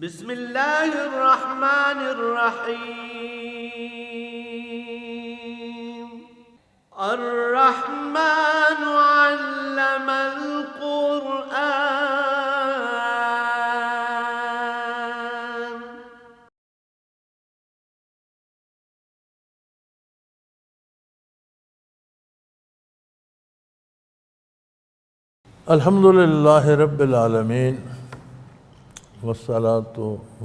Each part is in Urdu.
بسم اللہ الرحمن الرحیم الرحمن علم القرآن الحمد للہ رب العالمین والصلاة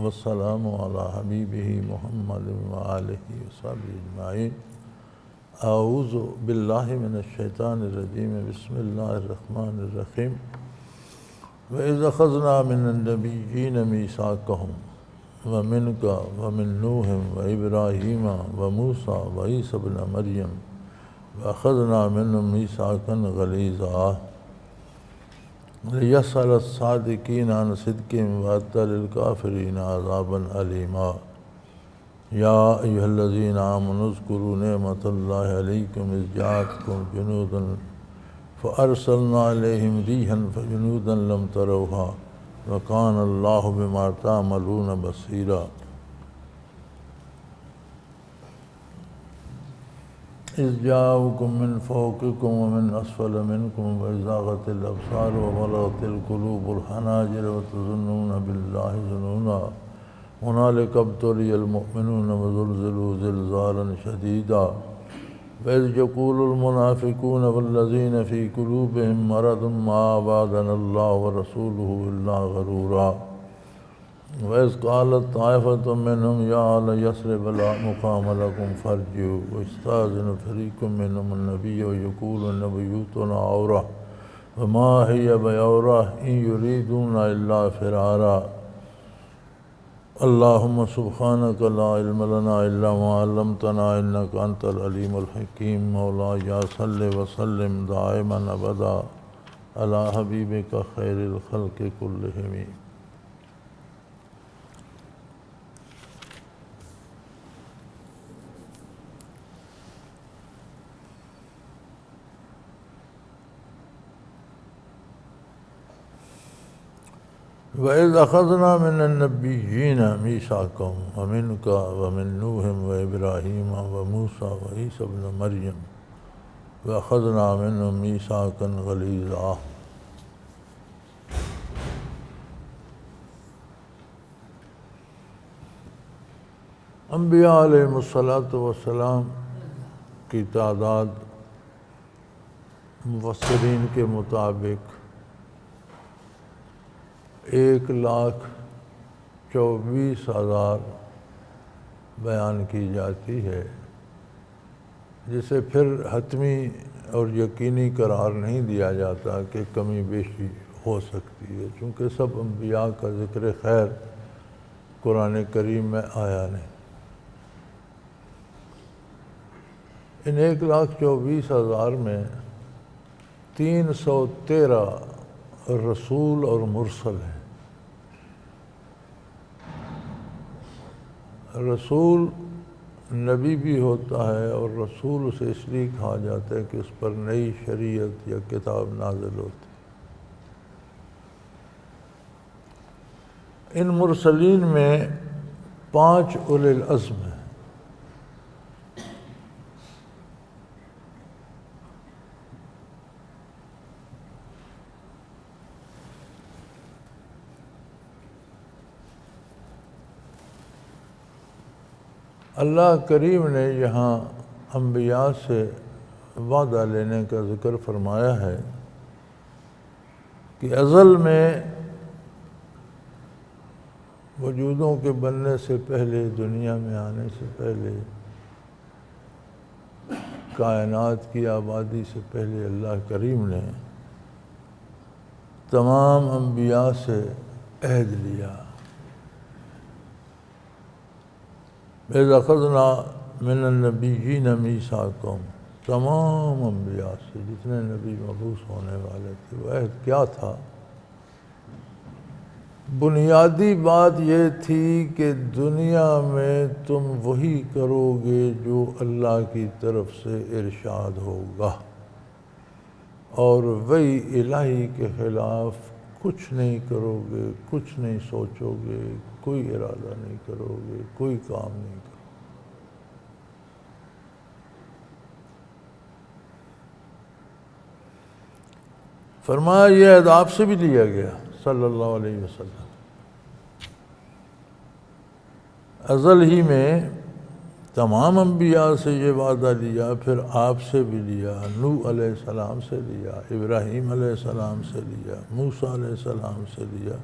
والسلام علی حبیبہ محمد وآلہ وصحبہ اجمعین۔ اعوذ باللہ من الشیطان الرجیم، بسم اللہ الرحمن الرحیم۔ وَإِذْ أَخَذْنَا مِنَ النَّبِيِّينَ مِيثَاقَهُمْ وَمِنْكَ وَمِنْ نُوحٍ وَإِبْرَاهِيمَ وَمُوسَىٰ وَعِيسَىٰ ابْنَ مَرْيَمَ وَأَخَذْنَا مِنْهُمْ مِيثَاقًا غَلِيظًا لِيَسْأَلَ الصَّادِقِينَ عَنْ صِدْقِهِمْ وَيَعْتَدِّ لِلْكَافِرِينَ عَذَابًا أَلِيمًا۔ يَا أَيُّهَا الَّذِينَ آمَنُوا اذْكُرُوا نِعْمَةَ اللَّهِ عَلَيْكُمْ إِذْ جَاءَتْكُمْ جُنُودٌ فَأَرْسَلْنَا عَلَيْهِمْ رِيحًا وَجُنُودًا لَمْ تَرَوْهَا وَكَانَ اللَّهُ بِمَا تَعْمَلُونَ بَصِيرًا۔ إِذْ جَاءُوكُم مِّن فَوْقِكُمْ وَمِنْ أَسْفَلَ مِنكُمْ وَإِذْ زَاغَتِ الْأَبْصَارُ وَبَلَغَتِ الْقُلُوبُ الْحَنَاجِرَ وَتَظُنُّونَ بِاللَّهِ ظُنُونًا هُنَالِكَ ابْتُلِيَ الْمُؤْمِنُونَ وَزُلْزِلُوا زِلْزَالًا شَدِيدًا وَإِذْ يَقُولُ الْمُنَافِقُونَ وَالَّذِينَ فِي قُلُوبِهِم مَّرَضٌ مَّا وَعَدَنَا اللَّهُ وَرَسُولُهُ إِلَّا غُرُورًا وَإِذْ قَالَتْ طَائِفَةٌ مِّنْهُمْ يَا أَهْلَ يَثْرِبَ لَا مُقَامَ لَكُمْ فَارْجِعُوا وَيَسْتَأْذِنُ فَرِيقٌ مِّنْهُمُ النَّبِيَّ وَيَقُولُونَ بُيُوتُنَا عَوْرَةٌ وَمَا هِيَ بِعَوْرَةٍ إِن يُرِيدُونَ إِلَّا فِرَارًا۔ اللهم سبحانك لا علم لنا إلا ما علمتنا إنك أنت العليم الحكيم۔ مولاي صل وسلم دائما أبدا على حبيبك خير الخلق كلهم۔ وَإِذْ أَخَذْنَا مِنَ النَّبِيِّينَ مِيثَاقَهُمْ وَمِنْكَ وَمِنْ نُوحٍ وَإِبْرَاهِيمَ وَمُوسَىٰ وَعِيسَىٰ ابْنَ مَرْيَمَ وَأَخَذْنَا مِنْهُمْ مِيثَاقًا غَلِيظًا۔ انبیاء علیہم السلام کی تعداد مفسرین کے مطابق 1,24,000 بیان کی جاتی ہے، جسے پھر حتمی اور یقینی قرار نہیں دیا جاتا کہ کمی بیشی ہو سکتی ہے، چونکہ سب انبیاء کا ذکر خیر قرآن کریم میں آیا نہیں۔ ان 1,24,000 میں 313 رسول اور مرسل ہیں۔ رسول نبی بھی ہوتا ہے، اور رسول اسے اس لیے کہا جاتا ہے کہ اس پر نئی شریعت یا کتاب نازل ہوتی ہے۔ ان مرسلین میں 5 اولي العزم ہیں۔ اللہ کریم نے یہاں انبیاء سے وعدہ لینے کا ذکر فرمایا ہے کہ ازل میں وجودوں کے بننے سے پہلے، دنیا میں آنے سے پہلے، کائنات کی آبادی سے پہلے اللہ کریم نے تمام انبیاء سے عہد لیا۔ وَإِذْ أَخَذْنَا مِنَ النَّبِيِّينَ مِيثَاقَهُمْ، تمام انبیاء سے، جتنے نبی مبعوث ہونے والے تھے۔ وہ عہد کیا تھا؟ بنیادی بات یہ تھی کہ دنیا میں تم وہی کرو گے جو اللہ کی طرف سے ارشاد ہوگا، اور وحی الہی کے خلاف کچھ نہیں کرو گے، کچھ نہیں سوچو گے، کوئی ارادہ نہیں کرو گے، کوئی کام نہیں کرو گے۔ فرمایا یہ عہد آپ سے بھی لیا گیا صلی اللہ علیہ وسلم۔ ازل ہی میں تمام انبیاء سے یہ وعدہ لیا، پھر آپ سے بھی لیا، نوح علیہ السلام سے لیا، ابراہیم علیہ السلام سے لیا، موسیٰ علیہ السلام سے لیا،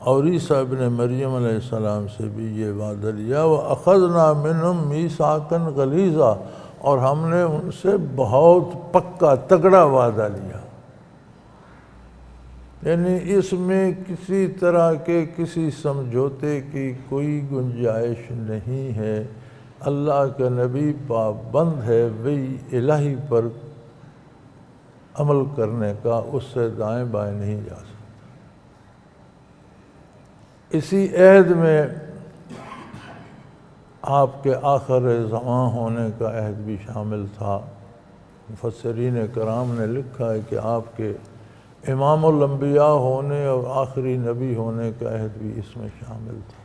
اور عیسیٰ ابن مریم علیہ السلام سے بھی یہ وعدہ لیا۔ وَأَخَذْنَا مِنْهُمْ مِيثَاقًا غَلِيظًا، اور ہم نے ان سے بہت پکا تگڑا وعدہ لیا، یعنی اس میں کسی طرح کے کسی سمجھوتے کی کوئی گنجائش نہیں ہے۔ اللہ کا نبی پابند ہے وحی الہی پر عمل کرنے کا، اس سے دائیں بائیں نہیں جا سکتا۔ اسی عہد میں آپ کے آخر زمان ہونے کا عہد بھی شامل تھا۔ مفسرین کرام نے لکھا ہے کہ آپ کے امام الانبیاء ہونے اور آخری نبی ہونے کا عہد بھی اس میں شامل تھا۔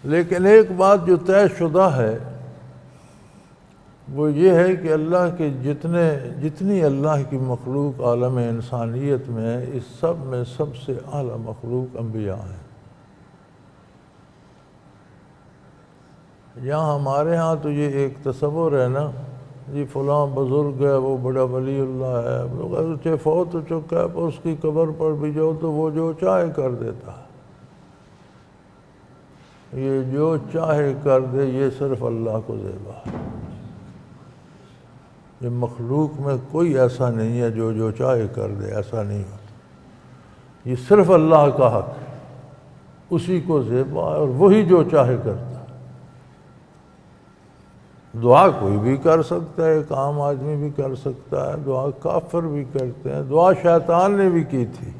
لیکن ایک بات جو طے شدہ ہے وہ یہ ہے کہ اللہ کے جتنی اللہ کی مخلوق عالم انسانیت میں ہے، اس سب میں سب سے اعلیٰ مخلوق انبیاء ہیں۔ یہاں ہمارے ہاں تو یہ ایک تصور ہے نا، جی فلاں بزرگ ہے، وہ بڑا ولی اللہ ہے، اگرچہ فوت ہو چکا ہے، پر اس کی قبر پر بھی جو تو وہ جو چاہے کر دیتا ہے۔ یہ جو چاہے کر دے، یہ صرف اللہ کو زیبا ہے۔ یہ مخلوق میں کوئی ایسا نہیں ہے جو چاہے کر دے، ایسا نہیں ہوتا۔ یہ صرف اللہ کا حق ہے، اسی کو زیبا ہے، اور وہی جو چاہے کرتا ہے۔ دعا کوئی بھی کر سکتا ہے، ایک عام آدمی بھی کر سکتا ہے، دعا کافر بھی کرتے ہیں۔ دعا شیطان نے بھی کی تھی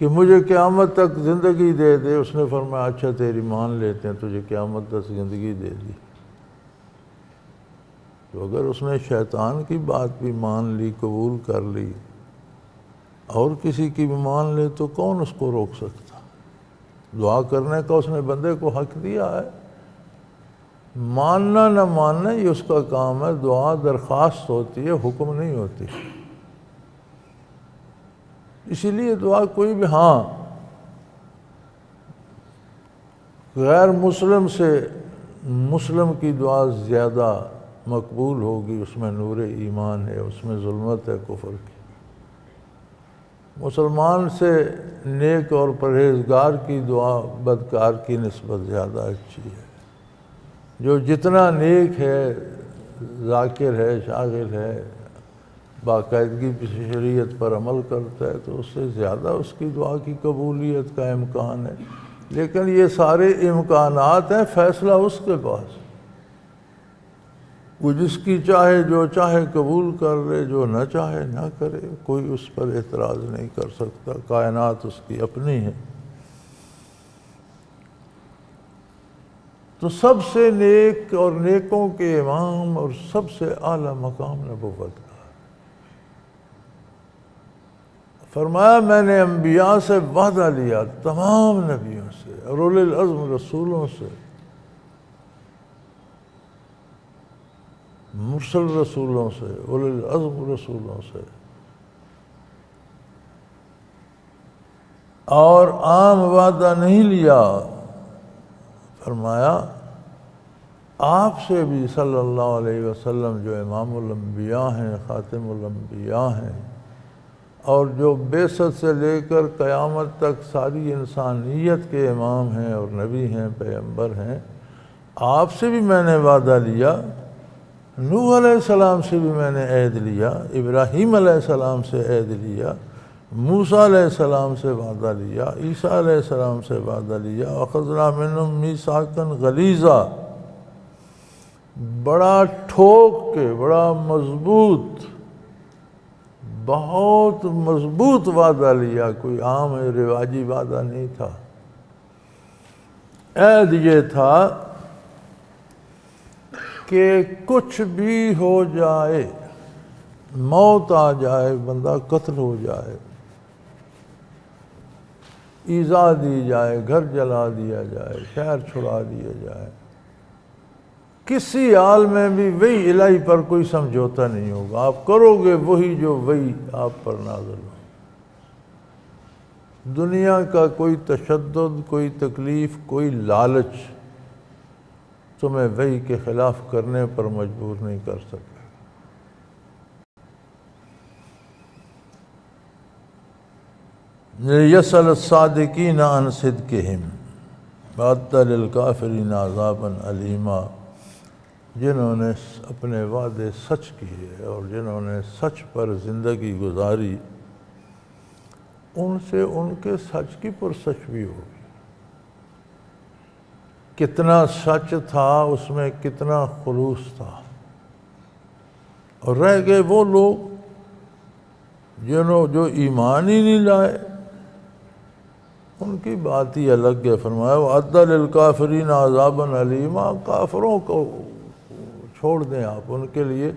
کہ مجھے قیامت تک زندگی دے دے، اس نے فرمایا اچھا تیری مان لیتے ہیں، تجھے قیامت تک زندگی دے دی۔ تو اگر اس نے شیطان کی بات بھی مان لی، قبول کر لی، اور کسی کی بھی مان لے، تو کون اس کو روک سکتا؟ دعا کرنے کا اس نے بندے کو حق دیا ہے، ماننا نہ ماننا یہ اس کا کام ہے۔ دعا درخواست ہوتی ہے، حکم نہیں ہوتی۔ اسی لیے دعا کوئی بھی، ہاں غیر مسلم سے مسلم کی دعا زیادہ مقبول ہوگی، اس میں نور ایمان ہے، اس میں ظلمت ہے کفر کی۔ مسلمان سے نیک اور پرہیزگار کی دعا بدکار کی نسبت زیادہ اچھی ہے۔ جو جتنا نیک ہے، ذاکر ہے، شاغل ہے، باقاعدگی شریعت پر عمل کرتا ہے، تو اس سے زیادہ اس کی دعا کی قبولیت کا امکان ہے۔ لیکن یہ سارے امکانات ہیں، فیصلہ اس کے پاس۔ وہ جس کی چاہے جو چاہے قبول کر لے، جو نہ چاہے نہ کرے، کوئی اس پر اعتراض نہیں کر سکتا۔ کائنات اس کی اپنی ہے۔ تو سب سے نیک اور نیکوں کے امام اور سب سے اعلیٰ مقام نبوت کا۔ فرمایا میں نے انبیاء سے وعدہ لیا، تمام نبیوں سے اور اولی العزم رسولوں سے، مرسل رسولوں سے، اولی العزم رسولوں سے، اور عام وعدہ نہیں لیا۔ فرمایا آپ سے بھی صلی اللہ علیہ وسلم جو امام الانبیاء ہیں، خاتم الانبیاء ہیں، اور جو بعثت سے لے کر قیامت تک ساری انسانیت کے امام ہیں اور نبی ہیں، پیغمبر ہیں، آپ سے بھی میں نے وعدہ لیا۔ نوح علیہ السلام سے بھی میں نے عہد لیا، ابراہیم علیہ السلام سے عہد لیا، موسیٰ علیہ السلام سے وعدہ لیا، عیسیٰ علیہ السلام سے وعدہ لیا۔ وَأَخَذْنَا مِنْهُمْ مِيثَاقًا غَلِيظًا، بڑا ٹھوک کے، بڑا مضبوط، بہت مضبوط وعدہ لیا، کوئی عام رواجی وعدہ نہیں تھا۔ عہد یہ تھا کہ کچھ بھی ہو جائے، موت آ جائے، بندہ قتل ہو جائے، ایذا دی جائے، گھر جلا دیا جائے، شہر چھڑا دیا جائے، کسی حال میں بھی وہی الہی پر کوئی سمجھوتا نہیں ہوگا، آپ کرو گے وہی جو وہی آپ پر نازل ہو۔ دنیا کا کوئی تشدد، کوئی تکلیف، کوئی لالچ تمہیں وحی کے خلاف کرنے پر مجبور نہیں کر سکے۔ یسأل الصادقین عن صدقہم وأعد للکافرین عذابا علیما، جنہوں نے اپنے وعدے سچ کیے اور جنہوں نے سچ پر زندگی گزاری، ان سے ان کے سچ کی پرسچ بھی ہوگی۔ کتنا سچ تھا اس میں، کتنا خلوص تھا، اور رہ گئے وہ لوگ جو ایمان ہی نہیں لائے، ان کی بات ہی الگ ہے۔ فرمایا وَأَعَدَّ لِلْكَافِرِينَ عَذَابًا عَلِيمًا، کافروں کو چھوڑ دیں آپ، ان کے لیے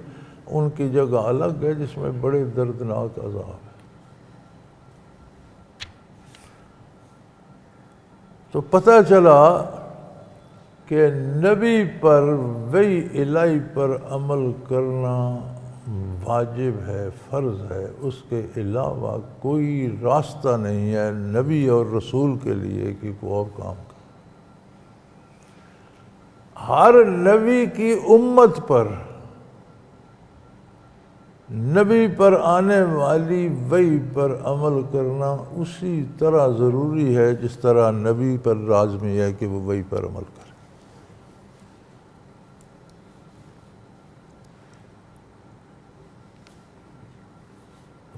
ان کی جگہ الگ ہے جس میں بڑے دردناک عذاب ہے۔ تو پتہ چلا کہ نبی پر، وحی الہی پر عمل کرنا واجب ہے، فرض ہے، اس کے علاوہ کوئی راستہ نہیں ہے نبی اور رسول کے لیے کہ کوئی اور کام کرے۔ ہر نبی کی امت پر، نبی پر آنے والی وحی پر عمل کرنا اسی طرح ضروری ہے جس طرح نبی پر لازمی ہے کہ وہ وحی پر عمل کرے۔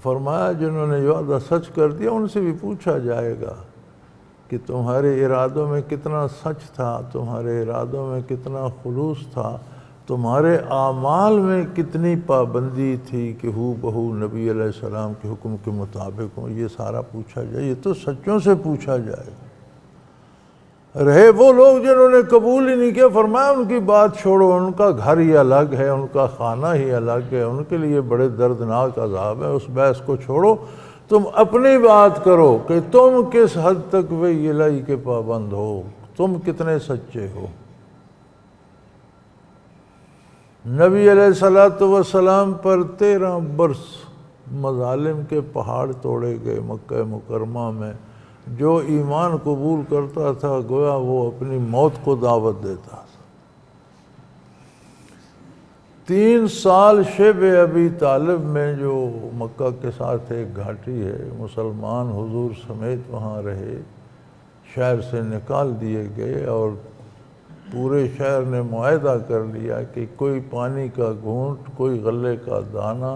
فرمایا جنہوں نے یہ وعدہ سچ کر دیا ان سے بھی پوچھا جائے گا کہ تمہارے ارادوں میں کتنا سچ تھا، تمہارے ارادوں میں کتنا خلوص تھا، تمہارے اعمال میں کتنی پابندی تھی کہ ہو بہو نبی علیہ السلام کے حکم کے مطابق ہوں۔ یہ سارا پوچھا جائے، یہ تو سچوں سے پوچھا جائے گا۔ رہے وہ لوگ جنہوں نے قبول ہی نہیں کیا، فرمایا ان کی بات چھوڑو، ان کا گھر ہی الگ ہے، ان کا خانہ ہی الگ ہے، ان کے لیے بڑے دردناک عذاب ہے۔ اس بحث کو چھوڑو، تم اپنی بات کرو کہ تم کس حد تک وحی الہی کے پابند ہو، تم کتنے سچے ہو۔ نبی علیہ السلام پر 13 برس مظالم کے پہاڑ توڑے گئے مکہ مکرمہ میں۔ جو ایمان قبول کرتا تھا گویا وہ اپنی موت کو دعوت دیتا تھا۔ 3 سال شیب ابی طالب میں، جو مکہ کے ساتھ ایک گھاٹی ہے، مسلمان حضور سمیت وہاں رہے، شہر سے نکال دیے گئے، اور پورے شہر نے معاہدہ کر لیا کہ کوئی پانی کا گھونٹ، کوئی غلے کا دانہ،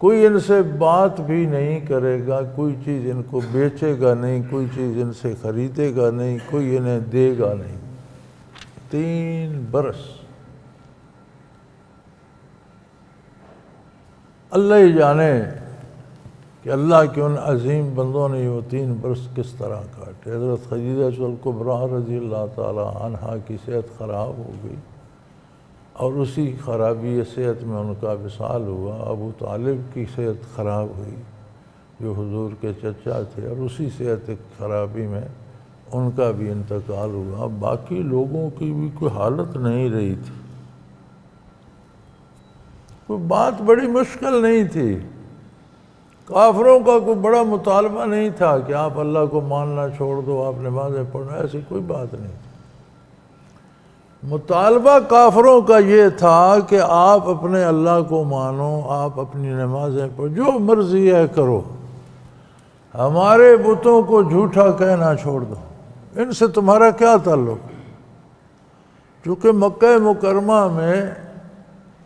کوئی ان سے بات بھی نہیں کرے گا، کوئی چیز ان کو بیچے گا نہیں، کوئی چیز ان سے خریدے گا نہیں، کوئی انہیں دے گا نہیں۔ 3 برس اللہ ہی جانے کہ اللہ کے ان عظیم بندوں نے وہ 3 برس کس طرح کاٹے۔ حضرت خدیجہ الکبریٰ رضی اللہ تعالی عنہا کی صحت خراب ہو گئی، اور اسی خرابی صحت میں ان کا وصال ہوا۔ ابو طالب کی صحت خراب ہوئی جو حضور کے چچا تھے، اور اسی صحت خرابی میں ان کا بھی انتقال ہوا۔ باقی لوگوں کی بھی کوئی حالت نہیں رہی تھی، کوئی بات بڑی مشکل نہیں تھی، کافروں کا کوئی بڑا مطالبہ نہیں تھا کہ آپ اللہ کو ماننا چھوڑ دو، آپ نمازیں پڑھنا، ایسی کوئی بات نہیں تھی۔ مطالبہ کافروں کا یہ تھا کہ آپ اپنے اللہ کو مانو، آپ اپنی نمازیں پڑھو، جو مرضی ہے کرو، ہمارے بتوں کو جھوٹا کہنا چھوڑ دو، ان سے تمہارا کیا تعلق؟ چونکہ مکہ مکرمہ میں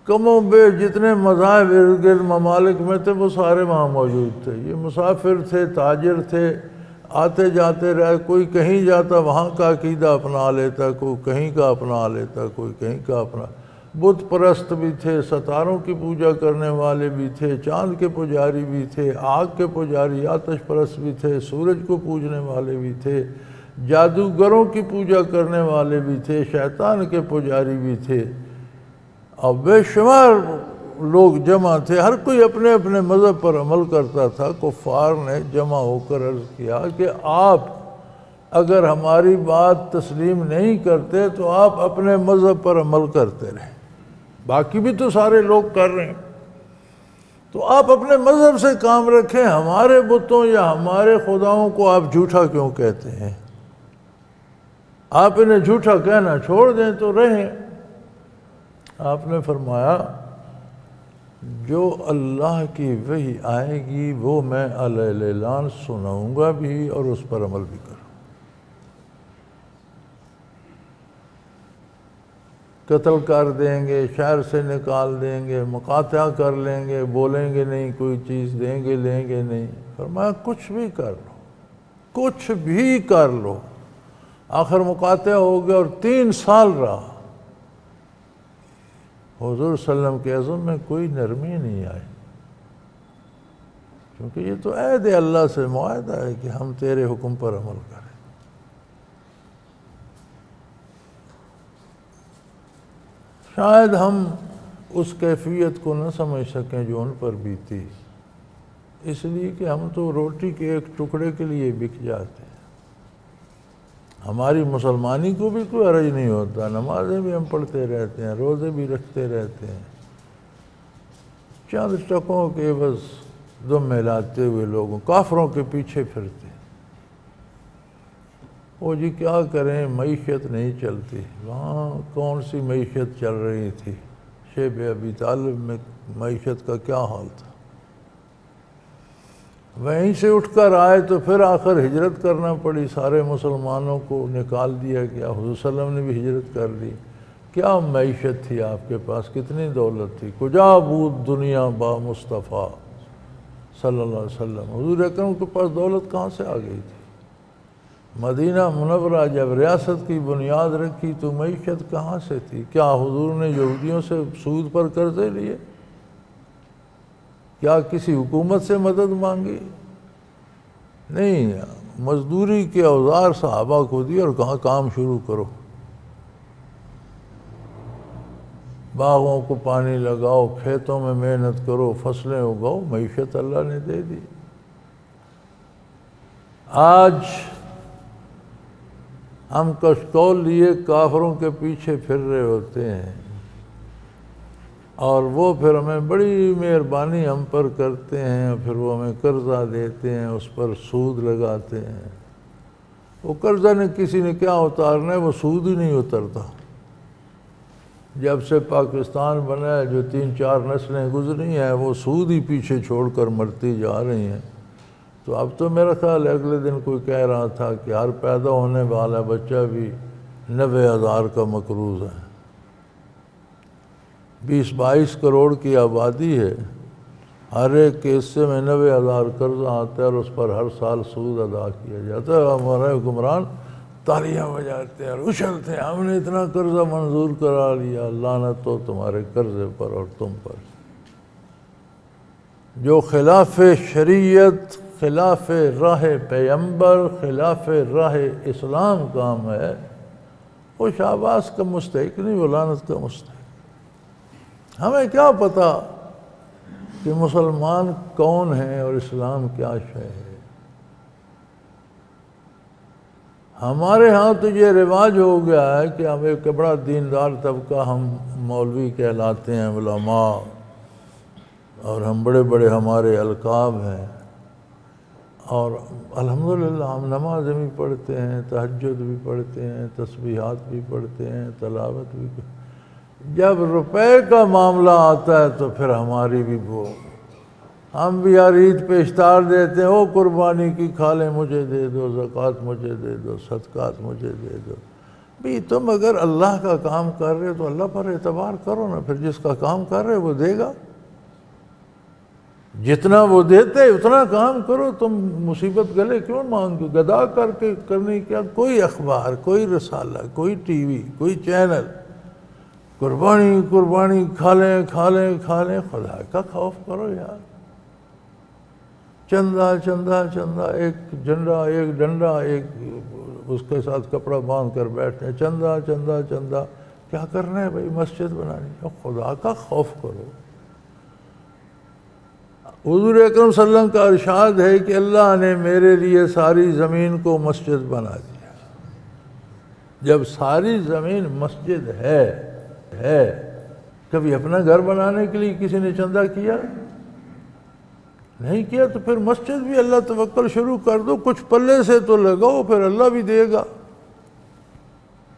کم و بیش جتنے مذاہب ارد گرد ممالک میں تھے وہ سارے وہاں موجود تھے۔ یہ مسافر تھے، تاجر تھے، آتے جاتے رہے، کوئی کہیں جاتا وہاں کا عقیدہ اپنا لیتا، کوئی کہیں کا اپنا لیتا، کوئی کہیں کا اپنا۔ بت پرست بھی تھے، ستاروں کی پوجا کرنے والے بھی تھے، چاند کے پجاری بھی تھے، آگ کے پجاری، آتش پرست بھی تھے، سورج کو پوجنے والے بھی تھے، جادوگروں کی پوجا کرنے والے بھی تھے، شیطان کے پجاری بھی تھے، اور بے شمار لوگ جمع تھے، ہر کوئی اپنے اپنے مذہب پر عمل کرتا تھا، کفار نے جمع ہو کر عرض کیا کہ آپ اگر ہماری بات تسلیم نہیں کرتے تو آپ اپنے مذہب پر عمل کرتے رہیں، باقی بھی تو سارے لوگ کر رہے ہیں، تو آپ اپنے مذہب سے کام رکھیں، ہمارے بتوں یا ہمارے خداؤں کو آپ جھوٹا کیوں کہتے ہیں؟ آپ انہیں جھوٹا کہنا چھوڑ دیں تو رہیں۔ آپ نے فرمایا جو اللہ کی وحی آئے گی وہ میں علیہ الاعلان سناؤں گا بھی اور اس پر عمل بھی کروں، قتل کر دیں گے، شہر سے نکال دیں گے، مقاطعہ کر لیں گے، بولیں گے نہیں، کوئی چیز دیں گے لیں گے نہیں۔ فرمایا کچھ بھی کر لو، کچھ بھی کر لو۔ آخر مقاطعہ ہو گیا اور 3 سال رہا، حضور صلی اللہ علیہ وسلم کے عزم میں کوئی نرمی نہیں آئی، کیونکہ یہ تو عہد اللہ سے معاہدہ ہے کہ ہم تیرے حکم پر عمل کریں۔ شاید ہم اس کیفیت کو نہ سمجھ سکیں جو ان پر بھی تھی، اس لیے کہ ہم تو روٹی کے ایک ٹکڑے کے لیے بک جاتے ہیں۔ ہماری مسلمانی کو بھی کوئی حرج نہیں ہوتا، نمازیں بھی ہم پڑھتے رہتے ہیں، روزے بھی رکھتے رہتے ہیں، چند ٹکوں کے بس دم ملاتے ہوئے لوگوں کافروں کے پیچھے پھرتے ہیں۔ وہ جی کیا کریں، معیشت نہیں چلتی۔ وہاں کون سی معیشت چل رہی تھی؟ شیب ابی طالب میں معیشت کا کیا حال تھا؟ وہیں سے اٹھ کر آئے تو پھر آخر ہجرت کرنا پڑی، سارے مسلمانوں کو نکال دیا گیا، حضور صلی اللہ علیہ وسلم نے بھی ہجرت کر لی۔ کیا معیشت تھی آپ کے پاس، کتنی دولت تھی؟ کجا بود دنیا با مصطفیٰ صلی اللہ علیہ وسلم، حضور اکرم کے پاس دولت کہاں سے آ گئی تھی؟ مدینہ منورہ جب ریاست کی بنیاد رکھی تو معیشت کہاں سے تھی؟ کیا حضور نے یہودیوں سے سود پر قرضے لیے؟ کیا کسی حکومت سے مدد مانگی؟ نہیں، مزدوری کے اوزار صحابہ کو دی اور کہاں کام شروع کرو، باغوں کو پانی لگاؤ، کھیتوں میں محنت کرو، فصلیں اگاؤ، معیشت اللہ نے دے دی۔ آج ہم کشکول لیے کافروں کے پیچھے پھر رہے ہوتے ہیں اور وہ پھر ہمیں بڑی مہربانی ہم پر کرتے ہیں، پھر وہ ہمیں قرضہ دیتے ہیں، اس پر سود لگاتے ہیں۔ وہ قرضہ نے کسی نے کیا اتارنا ہے، وہ سود ہی نہیں اترتا۔ جب سے پاکستان بنا ہے جو 3-4 نسلیں گزری ہیں وہ سود ہی پیچھے چھوڑ کر مرتی جا رہی ہیں۔ تو اب تو میرا خیال ہے اگلے دن کوئی کہہ رہا تھا کہ ہر پیدا ہونے والا بچہ بھی 90,000 کا مقروض ہے۔ 20-22 کروڑ کی آبادی ہے، ہر ایک کے حصے میں 90,000 قرضہ آتا ہے اور اس پر ہر سال سود ادا کیا جاتا ہے۔ ہمارے حکمران تالیاں بجاتے ہیں اور اچھلتے ہیں، ہم نے اتنا قرضہ منظور کرا لیا، لعنت ہو تمہارے قرضے پر اور تم پر۔ جو خلاف شریعت، خلاف راہ پیغمبر، خلاف راہ اسلام کام ہے وہ شاباش کا مستحق نہیں، وہ لعنت کا مستحق۔ ہمیں کیا پتہ کہ مسلمان کون ہیں اور اسلام کیا شے ہے؟ ہمارے ہاں تو یہ رواج ہو گیا ہے کہ ہم ایک بڑا دیندار طبقہ، ہم مولوی کہلاتے ہیں، علماء، اور ہم بڑے بڑے ہمارے القاب ہیں، اور الحمدللہ ہم نمازیں بھی پڑھتے ہیں، تہجد بھی پڑھتے ہیں، تسبیحات بھی پڑھتے ہیں، تلاوت بھی کرتے ہیں۔ جب روپے کا معاملہ آتا ہے تو پھر ہماری بھی وہ، ہم بھی یار عید پہ اشتہار دیتے ہیں، او قربانی کی کھالیں مجھے دے دو، زکوٰۃ مجھے دے دو، صدقات مجھے دے دو۔ بھی تم اگر اللہ کا کام کر رہے تو اللہ پر اعتبار کرو نا، پھر جس کا کام کر رہے وہ دے گا، جتنا وہ دیتے اتنا کام کرو، تم مصیبت گلے کیوں مانگو؟ گدا کر کے کرنے کیا؟ کوئی اخبار، کوئی رسالہ، کوئی ٹی وی، کوئی چینل، قربانی قربانی، کھالیں کھالیں کھالیں، خدا کا خوف کرو یار۔ چندہ چندہ چندہ، ایک جھنڈا، ایک ڈنڈا، ایک اس کے ساتھ کپڑا باندھ کر بیٹھتے ہیں، چندہ چندہ چندہ۔ کیا کرنا ہے بھائی؟ مسجد بنانی ہے، خدا کا خوف کرو۔ حضور اکرم صلی اللہ علیہ وسلم کا ارشاد ہے کہ اللہ نے میرے لیے ساری زمین کو مسجد بنا دیا۔ جب ساری زمین مسجد ہے، کبھی اپنا گھر بنانے کے لیے کسی نے چندہ کیا؟ نہیں کیا، تو پھر مسجد بھی اللہ توکل شروع کر دو، کچھ پلے سے تو لگاؤ، پھر اللہ بھی دے گا۔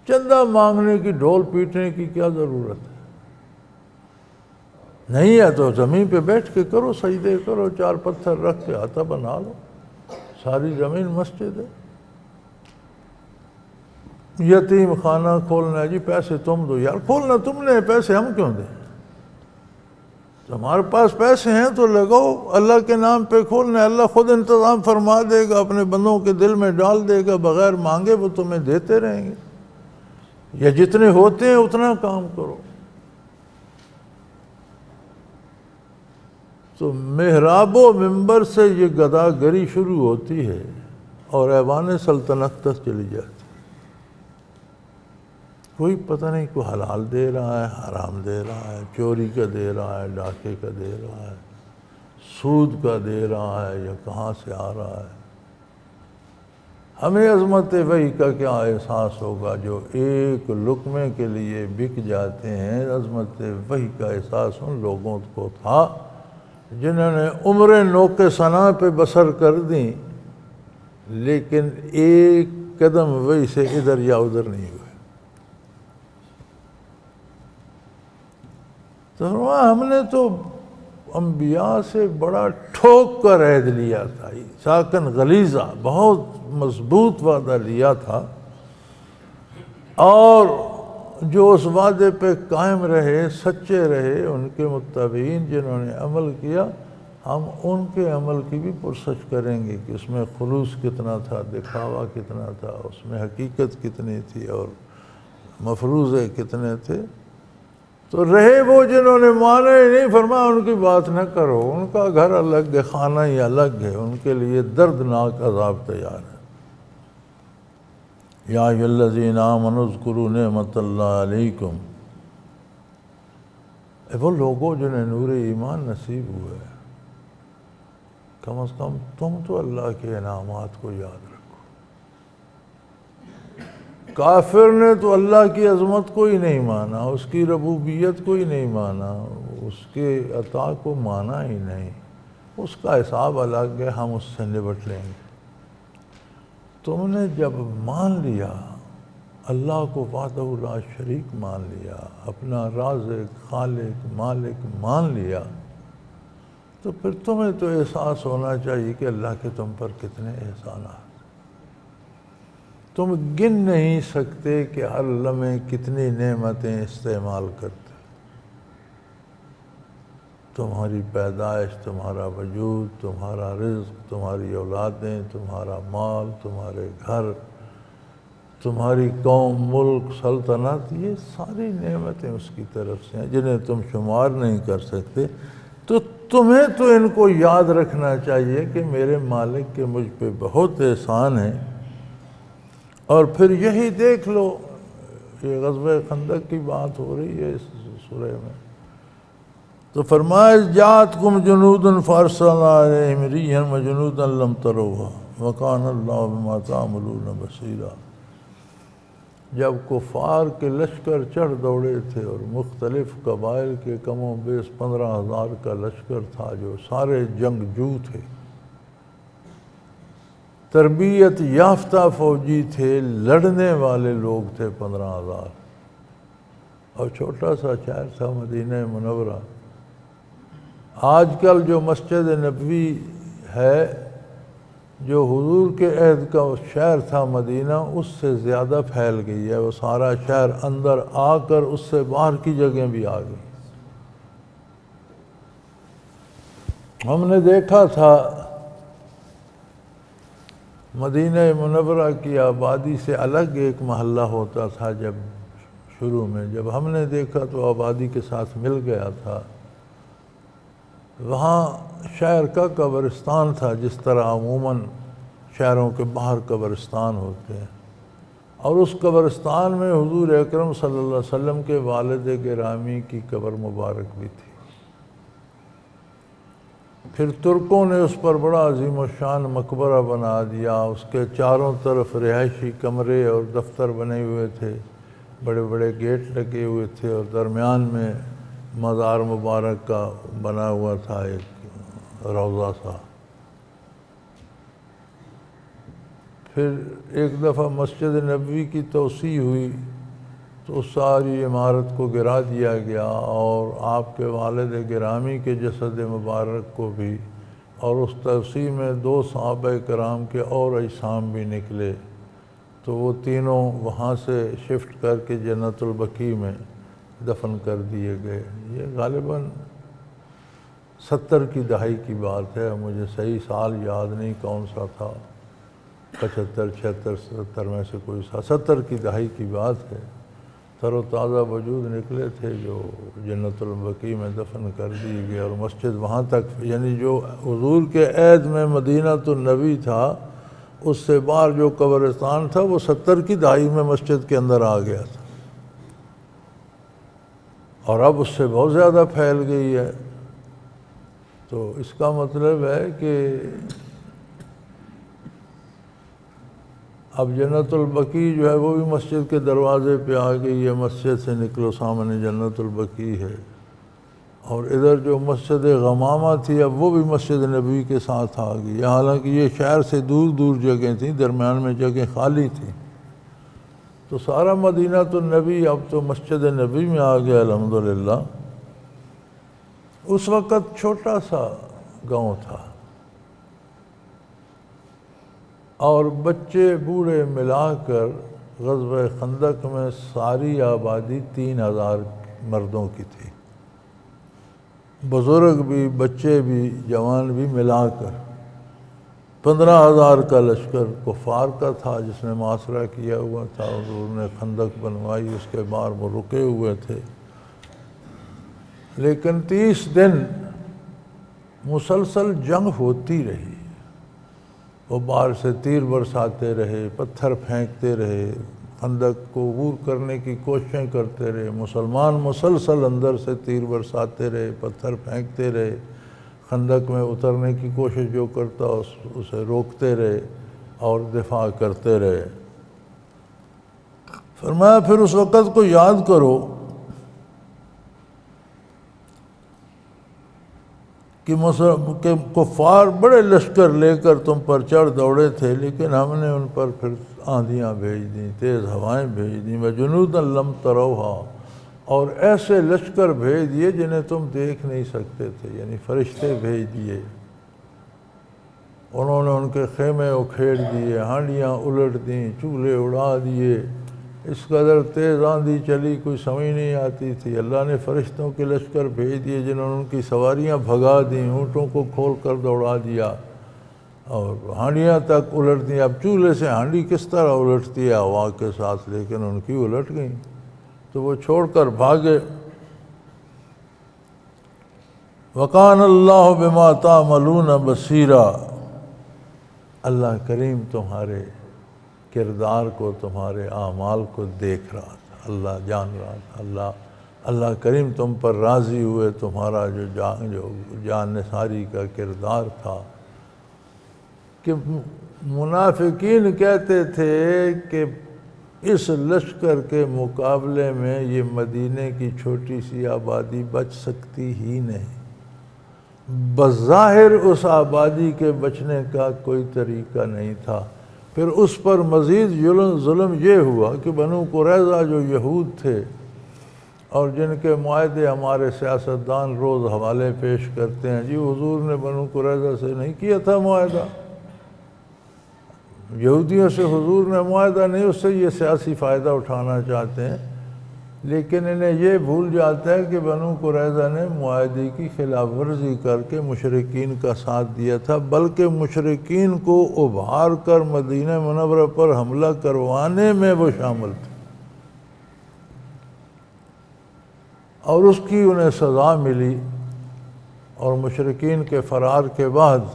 چندہ مانگنے کی، ڈھول پیٹنے کی کیا ضرورت ہے؟ نہیں ہے تو زمین پہ بیٹھ کے کرو، سجدے کرو، 4 پتھر رکھ کے آتا بنا لو، ساری زمین مسجد ہے۔ یتیم خانہ کھولنا ہے، جی پیسے تم دو، یار کھولنا تم نے، پیسے ہم کیوں دیں؟ تمہارے پاس پیسے ہیں تو لگاؤ، اللہ کے نام پہ کھولنا ہے، اللہ خود انتظام فرما دے گا، اپنے بندوں کے دل میں ڈال دے گا، بغیر مانگے وہ تمہیں دیتے رہیں گے۔ یا جتنے ہوتے ہیں اتنا کام کرو۔ تو محراب و منبر سے یہ گداگری شروع ہوتی ہے اور ایوان سلطنت تک چلی جاتی۔ کوئی پتہ نہیں، کوئی حلال دے رہا ہے، حرام دے رہا ہے، چوری کا دے رہا ہے، ڈاکے کا دے رہا ہے، سود کا دے رہا ہے، یا کہاں سے آ رہا ہے۔ ہمیں عظمت وحی کا کیا احساس ہوگا جو ایک لقمے کے لیے بک جاتے ہیں؟ عظمت وحی کا احساس ان لوگوں کو تھا جنہوں نے عمریں نوک ثنا پہ بسر کر دیں، لیکن ایک قدم وحی سے ادھر یا ادھر نہیں ہوئے۔ تو ہم نے تو انبیاء سے بڑا ٹھوک کر عہد لیا تھا، ساکن غلیظہ، بہت مضبوط وعدہ لیا تھا، اور جو اس وعدے پہ قائم رہے، سچے رہے، ان کے متبعین جنہوں نے عمل کیا، ہم ان کے عمل کی بھی پرسش کریں گے کہ اس میں خلوص کتنا تھا، دکھاوا کتنا تھا، اس میں حقیقت کتنی تھی، اور مفروضے کتنے تھے۔ تو رہے وہ جنہوں نے مانا ہی نہیں، فرمایا ان کی بات نہ کرو، ان کا گھر الگ ہے، خانہ ہی الگ ہے، ان کے لیے دردناک عذاب تیار ہے۔ یا ایھا الذین آمنوا اذکروا نعمت اللہ علیکم، وہ لوگوں جنہیں نور ایمان نصیب ہوئے، کم از کم تم تو اللہ کے انعامات کو یاد رکھو۔ کافر نے تو اللہ کی عظمت کو ہی نہیں مانا، اس کی ربوبیت کو ہی نہیں مانا، اس کے عطا کو مانا ہی نہیں، اس کا حساب الگ ہے، ہم اس سے نبٹ لیں گے۔ تم نے جب مان لیا، اللہ کو وحدہ لا شریک مان لیا، اپنا رازق، خالق، مالک مان لیا، تو پھر تمہیں تو احساس ہونا چاہیے کہ اللہ کے تم پر کتنے احسانات۔ تم گن نہیں سکتے کہ ہر لمحے کتنی نعمتیں استعمال کرتے۔ تمہاری پیدائش، تمہارا وجود، تمہارا رزق، تمہاری اولادیں، تمہارا مال، تمہارے گھر، تمہاری قوم، ملک، سلطنت، یہ ساری نعمتیں اس کی طرف سے ہیں جنہیں تم شمار نہیں کر سکتے۔ تو تمہیں تو ان کو یاد رکھنا چاہیے کہ میرے مالک کے مجھ پہ بہت احسان ہیں۔ اور پھر یہی دیکھ لو، یہ غزوہ خندق کی بات ہو رہی ہے اس سورہ میں، تو فرمایا جاءتکم جنود فارسلنا علیہم ریحا وجنودا لم تروها وکان اللہ بما تعملون بصیرا۔ جب کفار کے لشکر چڑھ دوڑے تھے اور مختلف قبائل کے کم و بیش 15,000 کا لشکر تھا جو سارے جنگجو تھے، تربیت یافتہ فوجی تھے، لڑنے والے لوگ تھے 15,000، اور چھوٹا سا شہر تھا مدینہ منورہ۔ آج کل جو مسجد نبوی ہے، جو حضور کے عہد کا شہر تھا مدینہ، اس سے زیادہ پھیل گئی ہے، وہ سارا شہر اندر آ کر اس سے باہر کی جگہیں بھی آ گئی۔ ہم نے دیکھا تھا مدینہ منورہ کی آبادی سے الگ ایک محلہ ہوتا تھا، جب شروع میں جب ہم نے دیکھا تو آبادی کے ساتھ مل گیا تھا۔ وہاں شہر کا قبرستان تھا، جس طرح عموماً شہروں کے باہر قبرستان ہوتے ہیں، اور اس قبرستان میں حضور اکرم صلی اللہ علیہ وسلم کے والد گرامی کی قبر مبارک بھی تھی۔ پھر ترکوں نے اس پر بڑا عظیم الشان مقبرہ بنا دیا، اس کے چاروں طرف رہائشی کمرے اور دفتر بنے ہوئے تھے، بڑے بڑے گیٹ لگے ہوئے تھے، اور درمیان میں مزار مبارک کا بنا ہوا تھا ایک روضہ سا۔ پھر ایک دفعہ مسجد نبوی کی توسیع ہوئی تو اس ساری عمارت کو گرا دیا گیا، اور آپ کے والد گرامی کے جسد مبارک کو بھی، اور اس توسیع میں 2 صحابہ کرام کے اور اجسام بھی نکلے، تو وہ تینوں وہاں سے شفٹ کر کے جنت البقیع میں دفن کر دیے گئے۔ یہ غالباً 70 کی دہائی کی بات ہے، مجھے صحیح سال یاد نہیں کون سا تھا، 75 76 77 میں سے کوئی 70 کی دہائی کی بات ہے۔ تر و تازہ وجود نکلے تھے جو جنت البقیع میں دفن کر دیے گئے، اور مسجد وہاں تک، یعنی جو حضور کے عہد میں مدینہ النبی تھا اس سے باہر جو قبرستان تھا وہ 70 کی دہائی میں مسجد کے اندر آ گیا تھا، اور اب اس سے بہت زیادہ پھیل گئی ہے۔ تو اس کا مطلب ہے کہ اب جنت البقیع جو ہے وہ بھی مسجد کے دروازے پہ آ گئی ہے، مسجد سے نکلو سامنے جنت البقیع ہے، اور ادھر جو مسجد غمامہ تھی اب وہ بھی مسجد نبوی کے ساتھ آ گئی ہے، حالانکہ یہ شہر سے دور دور جگہیں تھیں، درمیان میں جگہیں خالی تھیں، تو سارا مدینہ النبی اب تو مسجد نبوی میں آ گیا الحمدللہ۔ اس وقت چھوٹا سا گاؤں تھا، اور بچے بوڑھے ملا کر غزوہ خندق میں ساری آبادی 3000 مردوں کی تھی، بزرگ بھی بچے بھی جوان بھی ملا کر 15,000 کا لشکر کفار کا تھا جس نے محاصرہ کیا ہوا تھا، حضور نے خندق بنوائی، اس کے بعد وہ رکے ہوئے تھے، لیکن 30 دن مسلسل جنگ ہوتی رہی، وہ باہر سے تیر برساتے رہے، پتھر پھینکتے رہے، خندق کو عبور کرنے کی کوششیں کرتے رہے، مسلمان مسلسل اندر سے تیر برساتے رہے، پتھر پھینکتے رہے، خندق میں اترنے کی کوشش جو کرتا اسے روکتے رہے اور دفاع کرتے رہے۔ فرمایا پھر اس وقت کو یاد کرو کہ کفار بڑے لشکر لے کر تم پر چڑھ دوڑے تھے، لیکن ہم نے ان پر پھر آندھیاں بھیج دیں، تیز ہوائیں بھیج دیں، وجنودا لم تروہا، اور ایسے لشکر بھیج دیے جنہیں تم دیکھ نہیں سکتے تھے، یعنی فرشتے بھیج دیے، انہوں نے ان کے خیمے اکھیڑ دیے، ہانڈیاں الٹ دیں، چولہے اڑا دیے، اس قدر تیز آندھی چلی کوئی سمجھ نہیں آتی تھی۔ اللہ نے فرشتوں کے لشکر بھیج دیے جنہوں نے ان کی سواریاں بھگا دیں، اونٹوں کو کھول کر دوڑا دیا، اور ہانڈیاں تک الٹ دیں۔ اب چولہے سے ہانڈی کس طرح الٹتی ہے ہوا کے ساتھ، لیکن ان کی الٹ گئیں تو وہ چھوڑ کر بھاگے۔ وَقَانَ اللَّهُ بِمَا تَعْمَلُونَ بَصِيرًا، اللہ کریم تمہارے کردار کو، تمہارے اعمال کو دیکھ رہا تھا، اللہ جان رہا تھا، اللہ کریم تم پر راضی ہوئے، تمہارا جو جان نثاری کا کردار تھا۔ کہ منافقین کہتے تھے کہ اس لشکر کے مقابلے میں یہ مدینے کی چھوٹی سی آبادی بچ سکتی ہی نہیں، بظاہر اس آبادی کے بچنے کا کوئی طریقہ نہیں تھا۔ پھر اس پر مزید ظلم یہ ہوا کہ بنو قریظہ جو یہود تھے اور جن کے معاہدے ہمارے سیاستدان روز حوالے پیش کرتے ہیں، جی حضور نے بنو قریظہ سے نہیں کیا تھا معاہدہ، یہودیوں سے حضور نے معاہدہ نہیں، اس سے یہ سیاسی فائدہ اٹھانا چاہتے ہیں، لیکن انہیں یہ بھول جاتا ہے کہ بنو قریظہ نے معاہدے کی خلاف ورزی کر کے مشرکین کا ساتھ دیا تھا، بلکہ مشرکین کو ابھار کر مدینہ منورہ پر حملہ کروانے میں وہ شامل تھے، اور اس کی انہیں سزا ملی، اور مشرکین کے فرار کے بعد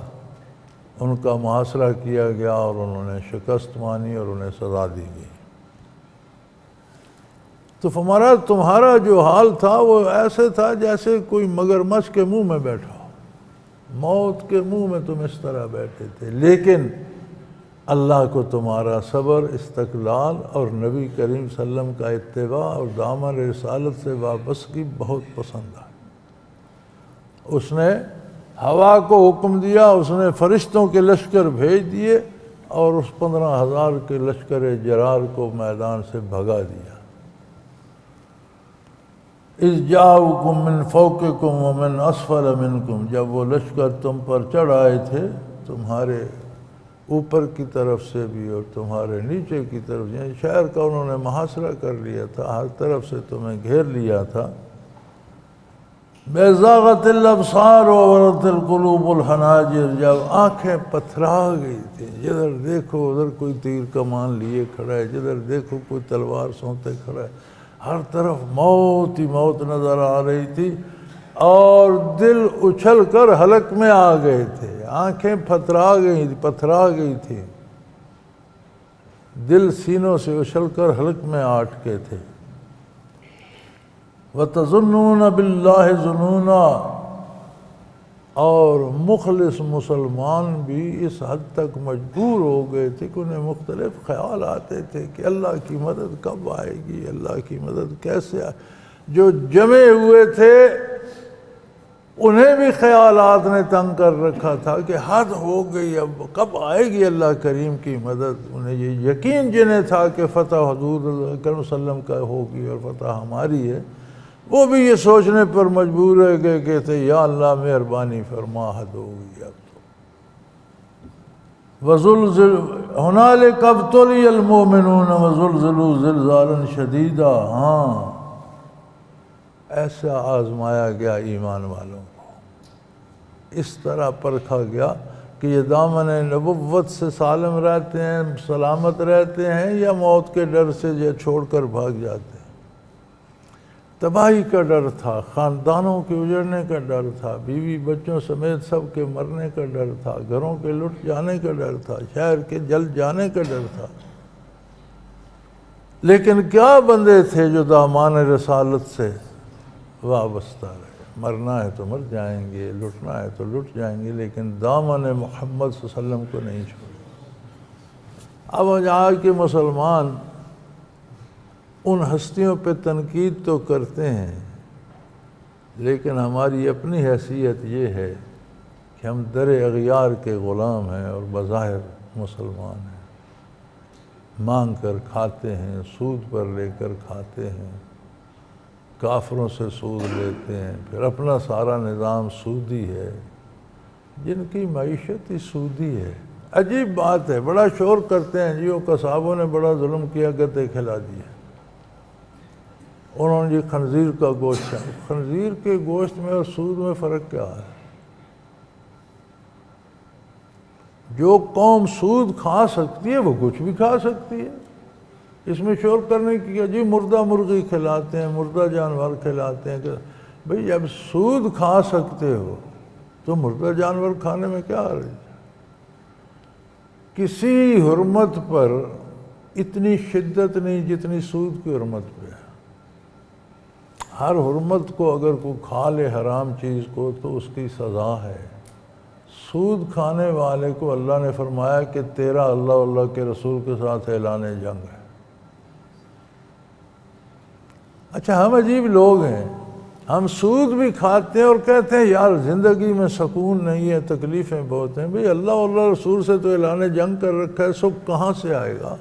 ان کا محاصرہ کیا گیا اور انہوں نے شکست مانی اور انہیں سزا دی گئی۔ تو تمہارا جو حال تھا وہ ایسے تھا جیسے کوئی مگرمچھ کے منہ میں بیٹھا ہو، موت کے منہ میں تم اس طرح بیٹھے تھے، لیکن اللہ کو تمہارا صبر، استقلال اور نبی کریم صلی اللہ علیہ وسلم کا اتباع اور دامن رسالت سے وابستگی بہت پسند آئی۔ اس نے ہوا کو حکم دیا، اس نے فرشتوں کے لشکر بھیج دیے اور اس 15,000 کے لشکر جرار کو میدان سے بھگا دیا۔ اذ جاؤکم من فوقکم ومن اسفل منکم، جب وہ لشکر تم پر چڑھ آئے تھے، تمہارے اوپر کی طرف سے بھی اور تمہارے نیچے کی طرف، یعنی شہر کا انہوں نے محاصرہ کر لیا تھا، ہر طرف سے تمہیں گھیر لیا تھا۔ بزاغت الابصار وورت القلوب الحناجر، جب آنکھیں پتھرا گئی تھیں، جدھر دیکھو ادھر کوئی تیر کمان لیے کھڑا ہے، جدھر دیکھو کوئی تلوار سونتے کھڑا ہے، ہر طرف موت ہی موت نظر آ رہی تھی، اور دل اچھل کر حلق میں آ گئے تھے، آنکھیں پتھرا گئی تھی، دل سینوں سے اچھل کر حلق میں آٹ کے تھے۔ وَتَظُنُّونَ بِاللَّهِ ظُنُونًا، اور مخلص مسلمان بھی اس حد تک مجبور ہو گئے تھے کہ انہیں مختلف خیال آتے تھے کہ اللہ کی مدد کب آئے گی، اللہ کی مدد کیسے آئے۔ جو جمے ہوئے تھے انہیں بھی خیالات نے تنگ کر رکھا تھا کہ حد ہو گئی، اب کب آئے گی اللہ کریم کی مدد۔ انہیں یہ یقین جنہیں تھا کہ فتح حضور اللہ کریم صلی اللہ علیہ وسلم کا ہوگی اور فتح ہماری ہے، وہ بھی یہ سوچنے پر مجبور ہے کہ کہتے یا اللہ مہربانی فرما، حد ہو گئی اب تو۔ وَزُلْزِلُ هُنَالِكَ ابْتُلِيَ الْمُؤْمِنُونَ وَزُلْزِلُوا زِلْزَالًا شَدِيدًا، ہاں ایسا آزمایا گیا ایمان والوں کو، اس طرح پرکھا گیا کہ یہ دامن نبوت سے سالم رہتے ہیں، سلامت رہتے ہیں، یا موت کے ڈر سے یہ چھوڑ کر بھاگ جاتے ہیں۔ تباہی کا ڈر تھا، خاندانوں کے اجڑنے کا ڈر تھا، بیوی بچوں سمیت سب کے مرنے کا ڈر تھا، گھروں کے لٹ جانے کا ڈر تھا، شہر کے جل جانے کا ڈر تھا، لیکن کیا بندے تھے جو دامان رسالت سے وابستہ رہے۔ مرنا ہے تو مر جائیں گے، لٹنا ہے تو لٹ جائیں گے، لیکن دامن محمد صلی اللہ علیہ وسلم کو نہیں چھوڑا۔ اب آج کے مسلمان ان ہستیوں پہ تنقید تو کرتے ہیں، لیکن ہماری اپنی حیثیت یہ ہے کہ ہم در اغیار کے غلام ہیں اور بظاہر مسلمان ہیں، مانگ کر کھاتے ہیں، سود پر لے کر کھاتے ہیں، کافروں سے سود لیتے ہیں، پھر اپنا سارا نظام سودی ہے، جن کی معیشت ہی سودی ہے۔ عجیب بات ہے، بڑا شور کرتے ہیں جی وہ قصابوں نے بڑا ظلم کیا، گدے کھلا دیا، انہوں نے خنزیر کا گوشت، خنزیر کے گوشت میں اور سود میں فرق کیا ہے؟ جو قوم سود کھا سکتی ہے وہ کچھ بھی کھا سکتی ہے، اس میں شور کرنے کی کیا؟ جی مردہ مرغی کھلاتے ہیں، مردہ جانور کھلاتے ہیں، کہ بھئی جب سود کھا سکتے ہو تو مردہ جانور کھانے میں کیا حرج ہے؟ کسی حرمت پر اتنی شدت نہیں جتنی سود کی حرمت پہ ہے۔ ہر حرمت کو اگر کوئی کھا لے حرام چیز کو تو اس کی سزا ہے۔ سود کھانے والے کو اللہ نے فرمایا کہ تیرا اللہ اللہ کے رسول کے ساتھ اعلان جنگ ہے۔ اچھا ہم عجیب لوگ ہیں، ہم سود بھی کھاتے ہیں اور کہتے ہیں یار زندگی میں سکون نہیں ہے، تکلیفیں بہت ہیں۔ بھئی اللہ اللہ رسول سے تو اعلان جنگ کر رکھا ہے، سکھ کہاں سے آئے گا؟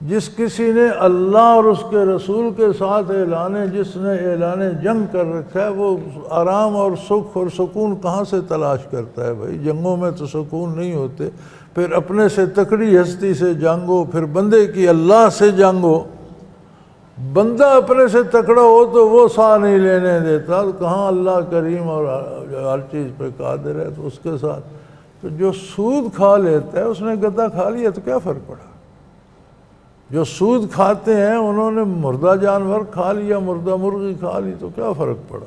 جس کسی نے اللہ اور اس کے رسول کے ساتھ جس نے اعلان جنگ کر رکھا ہے، وہ آرام اور سکھ اور سکون کہاں سے تلاش کرتا ہے؟ بھائی جنگوں میں تو سکون نہیں ہوتے، پھر اپنے سے تکڑی ہستی سے جنگ ہو، پھر بندے کی اللہ سے جنگ ہو۔ بندہ اپنے سے تکڑا ہو تو وہ سا نہیں لینے دیتا، کہاں اللہ کریم اور ہر چیز پہ قادر ہے تو اس کے ساتھ۔ تو جو سود کھا لیتا ہے اس نے گدا کھا لیا تو کیا فرق پڑا؟ جو سود کھاتے ہیں انہوں نے مردہ جانور کھا لیا، مردہ مرغی کھا لی تو کیا فرق پڑا؟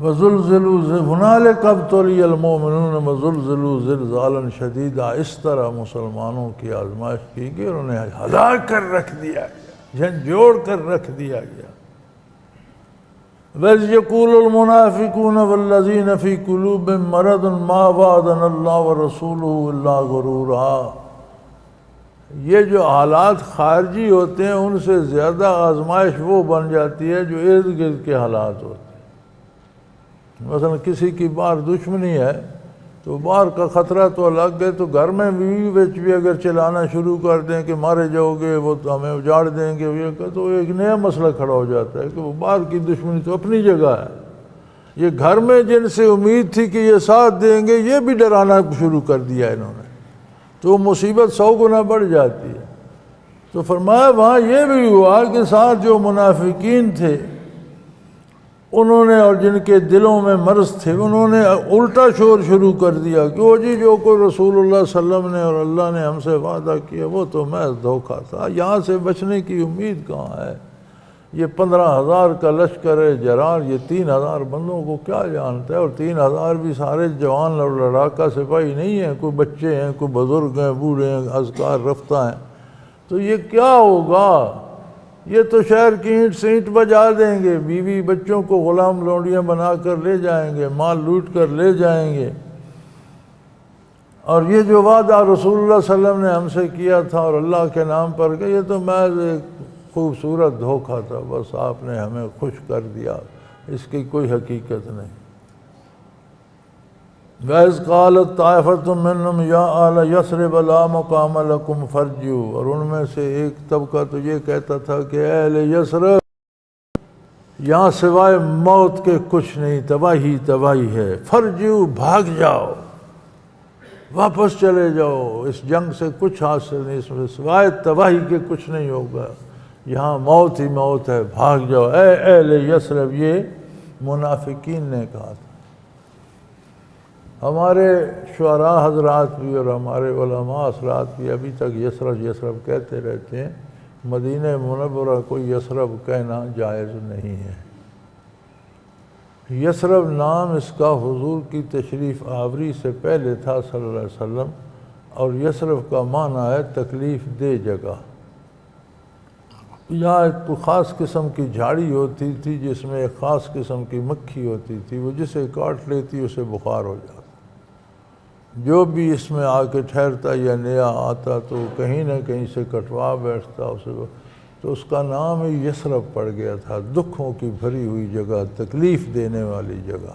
وزلزلوا هنالک ابتلی المؤمنون وزلزلوا زلزالا شدیدا، اس طرح مسلمانوں کی آزمائش کی گئی اور انہیں ہلاک کر رکھ دیا گیا، جھنجھوڑ کر رکھ دیا گیا۔ وَإِذْ يَقُولُ الْمُنَافِقُونَ وَالَّذِينَ فِي قُلُوبِهِم مَّرَضٌ مَّا وَعَدَنَا اللَّهُ وَرَسُولُهُ إِلَّا غُرُورًا۔ یہ جو حالات خارجی ہوتے ہیں ان سے زیادہ آزمائش وہ بن جاتی ہے جو ارد گرد کے حالات ہوتے ہیں۔ مثلا کسی کی باہر دشمنی ہے تو باہر کا خطرہ تو الگ ہے، تو گھر میں بیوی بچ بھی اگر چلانا شروع کر دیں کہ مارے جاؤ گے، وہ تو ہمیں اجاڑ دیں گے، تو ایک نیا مسئلہ کھڑا ہو جاتا ہے کہ وہ باہر کی دشمنی تو اپنی جگہ ہے، یہ گھر میں جن سے امید تھی کہ یہ ساتھ دیں گے یہ بھی ڈرانا شروع کر دیا انہوں نے، تو مصیبت 100 گنا بڑھ جاتی ہے۔ تو فرمایا وہاں یہ بھی ہوا کہ ساتھ جو منافقین تھے انہوں نے، اور جن کے دلوں میں مرض تھے، انہوں نے الٹا شور شروع کر دیا کہ وہ جی جو کوئی رسول اللہ صلی اللہ علیہ وسلم نے اور اللہ نے ہم سے وعدہ کیا وہ تو محض دھوکہ تھا، یہاں سے بچنے کی امید کہاں ہے؟ یہ 15,000 کا لشکر ہے جرار، یہ 3,000 بندوں کو کیا جانتا ہے، اور 3,000 بھی سارے جوان اور لڑاکا سپاہی نہیں ہیں، کوئی بچے ہیں، کوئی بزرگ ہیں، بوڑھے ہیں، اذکار رفتہ ہیں، تو یہ کیا ہوگا؟ یہ تو شہر کی اینٹ سے اینٹ بجا دیں گے، بیوی بچوں کو غلام لونڈیاں بنا کر لے جائیں گے، مال لوٹ کر لے جائیں گے، اور یہ جو وعدہ رسول اللہ صلی اللہ علیہ وسلم نے ہم سے کیا تھا اور اللہ کے نام پر کہ یہ تو محض ایک خوبصورت دھوکہ تھا، بس آپ نے ہمیں خوش کر دیا، اس کی کوئی حقیقت نہیں۔ وَإِذْ قَالَتْ طَائِفَةٌ مِّنْهُمْ يَا أَهْلَ يَثْرِبَ لَا مُقَامَ لَكُمْ فَارْجِعُوا، اور ان میں سے ایک طبقہ تو یہ کہتا تھا کہ اہل یثرب یہاں سوائے موت کے کچھ نہیں، تباہی تباہی ہے، فَارْجِعُوا بھاگ جاؤ، واپس چلے جاؤ، اس جنگ سے کچھ حاصل نہیں، اس میں سوائے تباہی کے کچھ نہیں ہوگا، یہاں موت ہی موت ہے، بھاگ جاؤ اے اہل یثرب، یہ منافقین نے کہا تھا۔ ہمارے شعراء حضرات بھی اور ہمارے علماء حضرات بھی ابھی تک یثرب یثرب کہتے رہتے ہیں، مدینہ منورہ کو یثرب کہنا جائز نہیں ہے۔ یثرب نام اس کا حضور کی تشریف آوری سے پہلے تھا صلی اللہ علیہ وسلم، اور یثرب کا معنی ہے تکلیف دہ جگہ۔ یہاں ایک خاص قسم کی جھاڑی ہوتی تھی جس میں ایک خاص قسم کی مکھی ہوتی تھی، وہ جسے کاٹ لیتی اسے بخار ہو جاتا، جو بھی اس میں آ کے ٹھہرتا یا نیا آتا تو کہیں نہ کہیں سے کٹوا بیٹھتا اسے، تو اس کا نام ہی یثرب پڑ گیا تھا، دکھوں کی بھری ہوئی جگہ، تکلیف دینے والی جگہ۔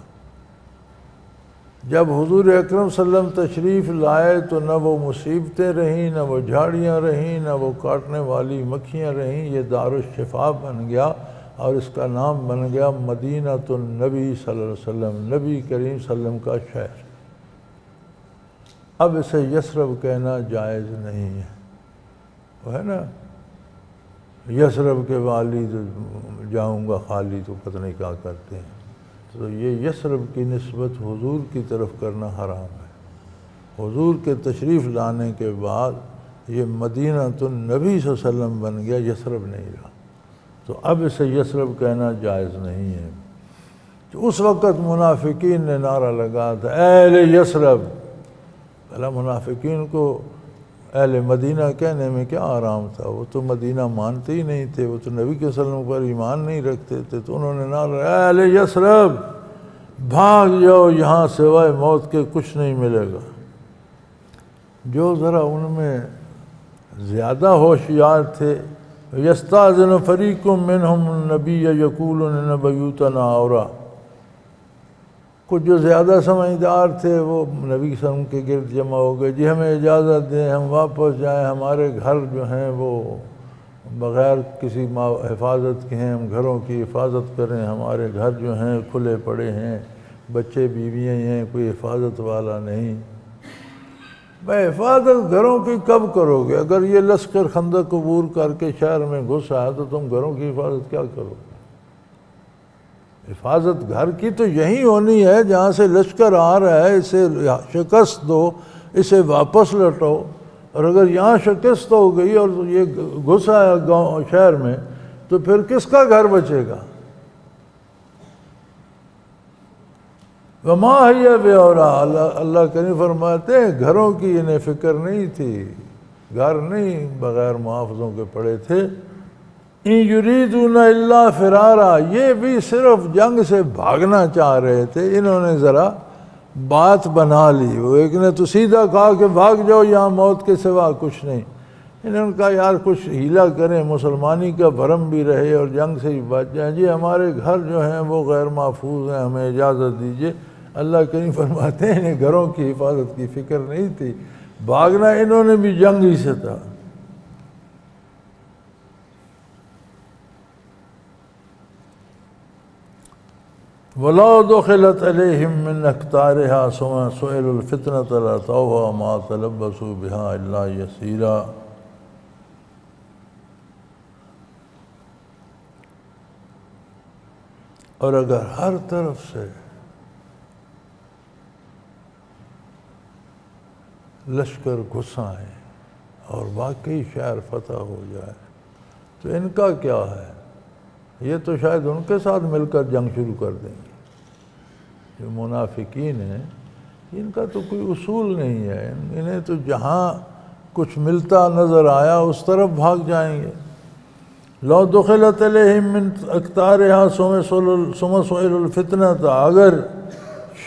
جب حضور اکرم صلی اللہ علیہ وسلم تشریف لائے تو نہ وہ مصیبتیں رہیں، نہ وہ جھاڑیاں رہیں، نہ وہ کاٹنے والی مکھیاں رہیں، یہ دارالشفا بن گیا، اور اس کا نام بن گیا مدینہ النبی صلی اللہ علیہ وسلم، نبی کریم صلی اللہ علیہ وسلم کا شہر۔ اب اسے یثرب کہنا جائز نہیں ہے، وہ ہے نا یثرب کے والی تو جاؤں گا خالی، تو پتہ نہیں کیا کرتے ہیں، تو یہ یثرب کی نسبت حضور کی طرف کرنا حرام ہے۔ حضور کے تشریف لانے کے بعد یہ مدینہ النبی صلی اللہ علیہ وسلم بن گیا، یثرب نہیں رہا، تو اب اسے یثرب کہنا جائز نہیں ہے۔ تو اس وقت منافقین نے نعرہ لگا تھا اہل یثرب، پہلا منافقین کو اہل مدینہ کہنے میں کیا آرام تھا، وہ تو مدینہ مانتے ہی نہیں تھے، وہ تو نبی کے صلی اللہ علیہ وسلم پر ایمان نہیں رکھتے تھے، تو انہوں نے نعرہ اہل یثرب بھاگ جاؤ، یہاں سوائے موت کے کچھ نہیں ملے گا۔ جو ذرا ان میں زیادہ ہوشیار تھے، یستاذن فریق منہم النبی یقولون ان بیوتنا عورہ، کچھ جو زیادہ سمجھدار تھے وہ نبی صلی اللہ علیہ وسلم کے گرد جمع ہو گئے، جی ہمیں اجازت دیں ہم واپس جائیں، ہمارے گھر جو ہیں وہ بغیر کسی حفاظت کے ہیں، ہم گھروں کی حفاظت کریں، ہمارے گھر جو ہیں کھلے پڑے ہیں، بچے بیویاں ہیں، کوئی حفاظت والا نہیں۔ بھائی حفاظت گھروں کی کب کرو گے؟ اگر یہ لشکر خندق عبور کر کے شہر میں گھس آیا تو تم گھروں کی حفاظت کیا کرو گے؟ حفاظت گھر کی تو یہی ہونی ہے جہاں سے لشکر آ رہا ہے، اسے شکست دو، اسے واپس لٹو، اور اگر یہاں شکست ہو گئی اور یہ گھس آیا گاؤں شہر میں تو پھر کس کا گھر بچے گا؟ وما ہی بعورا، اللہ کریم فرماتے ہیں گھروں کی انہیں فکر نہیں تھی، گھر نہیں بغیر محافظوں کے پڑے تھے۔ ان یریدون الا فرارا، یہ بھی صرف جنگ سے بھاگنا چاہ رہے تھے، انہوں نے ذرا بات بنا لی، وہ ایک نے تو سیدھا کہا کہ بھاگ جاؤ، یہاں موت کے سوا کچھ نہیں، انہوں نے کہا یار کچھ ہیلا کریں، مسلمانی کا بھرم بھی رہے اور جنگ سے ہی بچ جائیں، جی ہمارے گھر جو ہیں وہ غیر محفوظ ہیں، ہمیں اجازت دیجیے۔ اللہ کریم فرماتے ہیں انہیں گھروں کی حفاظت کی فکر نہیں تھی، بھاگنا انہوں نے بھی جنگ ہی سے تھا۔ وَلَوْ دُخِلَتْ عَلَيْهِمْ مِنْ أَقْطَارِهَا ثُمَّ سُئِلُوا الْفِتْنَةَ لَأَتَوْهَا مَا تَلَبَّثُوا بِهَا إِلَّا يَسِيرًا۔ اور اگر ہر طرف سے لشکر گھس آئے اور واقعی شہر فتح ہو جائے تو ان کا کیا ہے؟ یہ تو شاید ان کے ساتھ مل کر جنگ شروع کر دیں گے۔ جو منافقین ہیں ان کا تو کوئی اصول نہیں ہے، انہیں تو جہاں کچھ ملتا نظر آیا اس طرف بھاگ جائیں گے۔ لو دخلت علیہم من اقطارہا ثم سئلوا الفتنۃ، اگر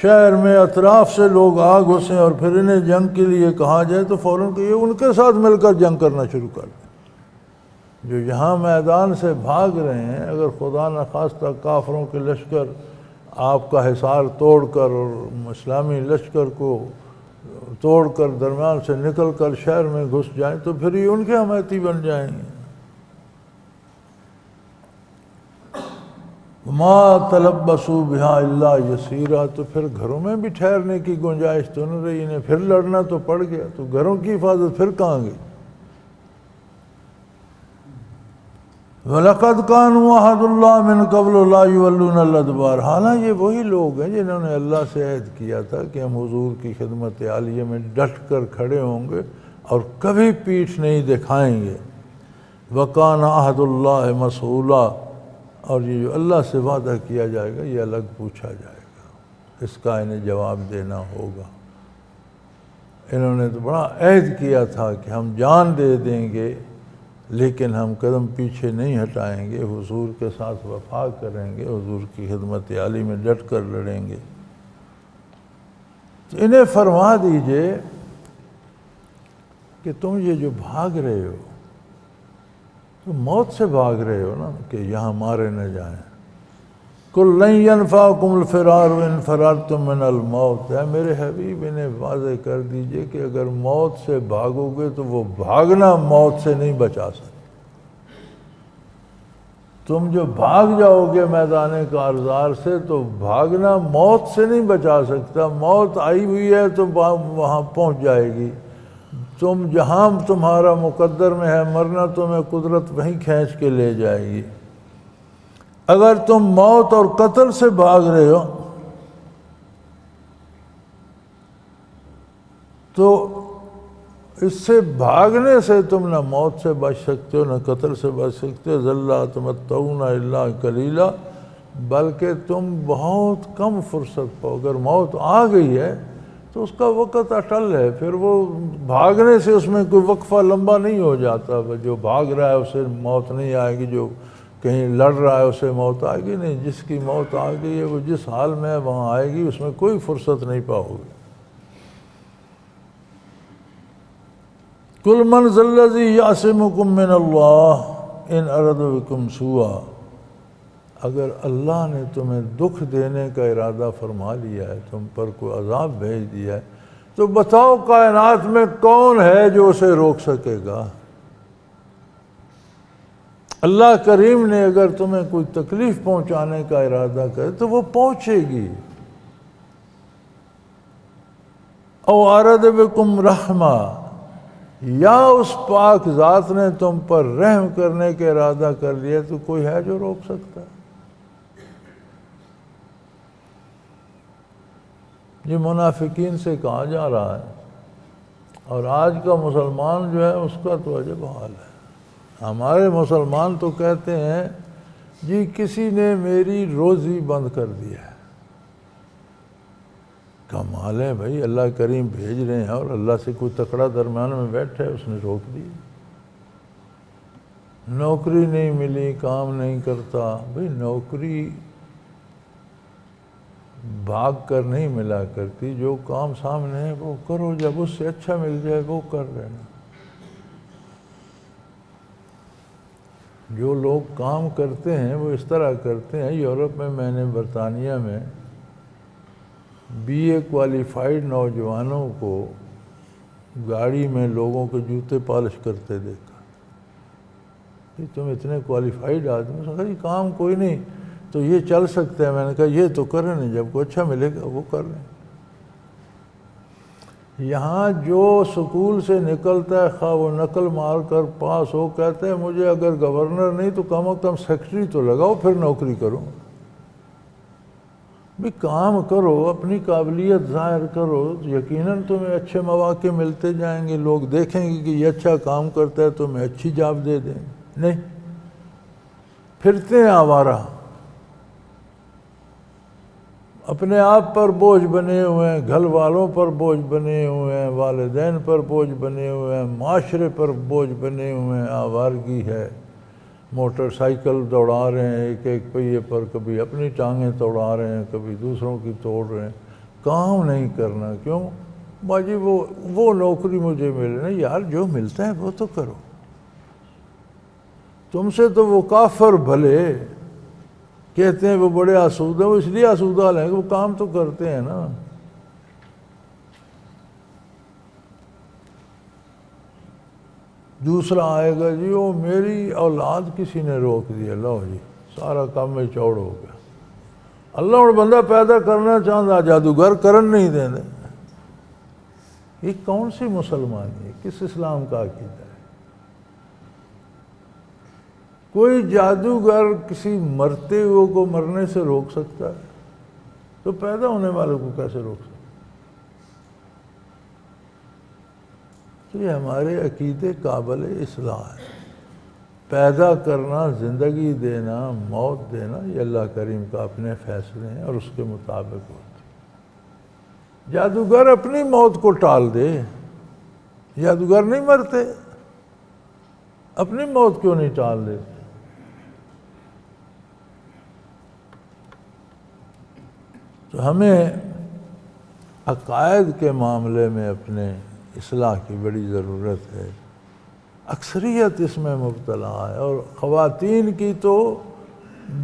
شہر میں اطراف سے لوگ آ گھسیں اور پھر انہیں جنگ کے لیے کہا جائے تو فوراً کہ یہ ان کے ساتھ مل کر جنگ کرنا شروع کر دیں۔ جو یہاں میدان سے بھاگ رہے ہیں، اگر خدا نخواستہ کافروں کے لشکر آپ کا حصار توڑ کر اور اسلامی لشکر کو توڑ کر درمیان سے نکل کر شہر میں گھس جائیں تو پھر یہ ان کے حمایتی بن جائیں گے۔ ما تلبسوا بها الا یسیرا، تو پھر گھروں میں بھی ٹھہرنے کی گنجائش تو نہیں رہی، انہیں پھر لڑنا تو پڑ گیا، تو گھروں کی حفاظت پھر کہاں گئی؟ وَلَقَدْ كَانُوا عَهْدُ اللَّهِ مِنْ قَبْلُ لَا يُوَلُّونَ الْأَدْبَارَ، حالانکہ یہ وہی لوگ ہیں جنہوں نے اللہ سے عہد کیا تھا کہ ہم حضور کی خدمت عالیہ میں ڈٹ کر کھڑے ہوں گے اور کبھی پیٹھ نہیں دکھائیں گے۔ وَكَانَ عَهْدُ اللَّهِ مَسْئُولًا، اور یہ جو اللہ سے وعدہ کیا جائے گا یہ الگ پوچھا جائے گا، اس کا انہیں جواب دینا ہوگا۔ انہوں نے تو بڑا عہد کیا تھا کہ ہم جان دے دیں گے لیکن ہم قدم پیچھے نہیں ہٹائیں گے، حضور کے ساتھ وفا کریں گے، حضور کی خدمت عالی میں ڈٹ کر لڑیں گے۔ تو انہیں فرما دیجئے کہ تم یہ جو بھاگ رہے ہو تو موت سے بھاگ رہے ہو نا، کہ یہاں مارے نہ جائیں۔ قُلْ لَنْ يَنْفَعَكُمُ الْفِرَارُ إِنْ فَرَرْتُمْ مِنَ الْمَوْتِ، اے میرے حبیب انہیں واضح کر دیجئے کہ اگر موت سے بھاگو گے تو وہ بھاگنا موت سے نہیں بچا سکتے۔ تم جو بھاگ جاؤ گے میدان کارزار سے تو بھاگنا موت سے نہیں بچا سکتا، موت آئی ہوئی ہے تو وہاں پہنچ جائے گی، تم جہاں تمہارا مقدر میں ہے مرنا تمہیں قدرت وہیں کھینچ کے لے جائے گی۔ اگر تم موت اور قتل سے بھاگ رہے ہو تو اس سے بھاگنے سے تم نہ موت سے بچ سکتے ہو نہ قتل سے بچ سکتے ہو، ذَلَّا تَمَتَّعُونَ إِلَّا قَلِيلًا، بلکہ تم بہت کم فرصت پاؤ۔ اگر موت آ گئی ہے تو اس کا وقت اٹل ہے، پھر وہ بھاگنے سے اس میں کوئی وقفہ لمبا نہیں ہو جاتا، جو بھاگ رہا ہے اسے موت نہیں آئے گی، جو کہیں لڑ رہا ہے اسے موت آئے گی نہیں، جس کی موت آ گئی ہے وہ جس حال میں ہے وہاں آئے گی، اس میں کوئی فرصت نہیں پاؤ گے۔ قُلْ مَنْ ذَا الَّذِي يَعْصِمُكُم مِّنَ اللَّهِ إِنْ أَرَادَ بِكُمْ سُوءًا، اگر اللہ نے تمہیں دکھ دینے کا ارادہ فرما لیا ہے، تم پر کوئی عذاب بھیج دیا ہے تو بتاؤ کائنات میں کون ہے جو اسے روک سکے گا؟ اللہ کریم نے اگر تمہیں کوئی تکلیف پہنچانے کا ارادہ کرے تو وہ پہنچے گی۔ او اراد بکم رحمہ، یا اس پاک ذات نے تم پر رحم کرنے کا ارادہ کر لیا تو کوئی ہے جو روک سکتا ہے؟ یہ منافقین سے کہا جا رہا ہے، اور آج کا مسلمان جو ہے اس کا تو عجب حال ہے۔ ہمارے مسلمان تو کہتے ہیں جی کسی نے میری روزی بند کر دی ہے، کمال ہے بھائی، اللہ کریم بھیج رہے ہیں اور اللہ سے کوئی تکڑا درمیان میں بیٹھا ہے، اس نے روک دی۔ نوکری نہیں ملی، کام نہیں کرتا، بھائی نوکری بھاگ کر نہیں ملا کرتی، جو کام سامنے ہے وہ کرو، جب اس سے اچھا مل جائے وہ کر لینا۔ جو لوگ کام کرتے ہیں وہ اس طرح کرتے ہیں۔ یورپ میں نے برطانیہ میں بی اے کوالیفائیڈ نوجوانوں کو گاڑی میں لوگوں کے جوتے پالش کرتے دیکھا۔ کہ تم اتنے کوالیفائیڈ آدمی، اس نے کہا جی کام کوئی نہیں تو یہ چل سکتا ہے۔ میں نے کہا یہ تو کریں نہیں، جب کو اچھا ملے گا وہ کر لیں۔ یہاں جو سکول سے نکلتا ہے خواہ وہ نقل مار کر پاس ہو، کہتا ہے مجھے اگر گورنر نہیں تو کم از کم سیکرٹری تو لگاؤ، پھر نوکری کرو۔ بھی کام کرو، اپنی قابلیت ظاہر کرو، یقیناً تمہیں اچھے مواقع ملتے جائیں گے، لوگ دیکھیں گے کہ یہ اچھا کام کرتا ہے تو میں اچھی جاب دے دیں۔ نہیں، پھرتے ہیں آوارہ، اپنے آپ پر بوجھ بنے ہوئے ہیں، گھر والوں پر بوجھ بنے ہوئے ہیں، والدین پر بوجھ بنے ہوئے ہیں، معاشرے پر بوجھ بنے ہوئے ہیں۔ آوارگی ہے، موٹر سائیکل دوڑا رہے ہیں ایک ایک پہیے پر، کبھی اپنی ٹانگیں توڑا رہے ہیں، کبھی دوسروں کی توڑ رہے ہیں، کام نہیں کرنا۔ کیوں باجی وہ نوکری مجھے ملے نا یار، جو ملتا ہے وہ تو کرو۔ تم سے تو وہ کافر بھلے کہتے ہیں وہ بڑے آسودہ، وہ اس لیے آسودہ ہیں کہ وہ کام تو کرتے ہیں نا۔ دوسرا آئے گا جی وہ میری اولاد کسی نے روک دیا، لو جی سارا کام میں چوڑ ہو گیا۔ اللہ اور بندہ پیدا کرنا چاہتا، جادوگر کرن نہیں دیں دے۔ یہ کون سی مسلمانی ہے، کس اسلام کا عقیدہ ہے؟ کوئی جادوگر کسی مرتے ہوئے کو مرنے سے روک سکتا ہے تو پیدا ہونے والے کو کیسے روک سکتا ہے؟ یہ ہمارے عقیدے قابل اصلاح ہے۔ پیدا کرنا، زندگی دینا، موت دینا، یہ اللہ کریم کا اپنے فیصلے ہیں اور اس کے مطابق ہوتے ہیں۔ جادوگر اپنی موت کو ٹال دے، جادوگر نہیں مرتے، اپنی موت کیوں نہیں ٹال دیتے؟ تو ہمیں عقائد کے معاملے میں اپنے اصلاح کی بڑی ضرورت ہے۔ اکثریت اس میں مبتلا ہے، اور خواتین کی تو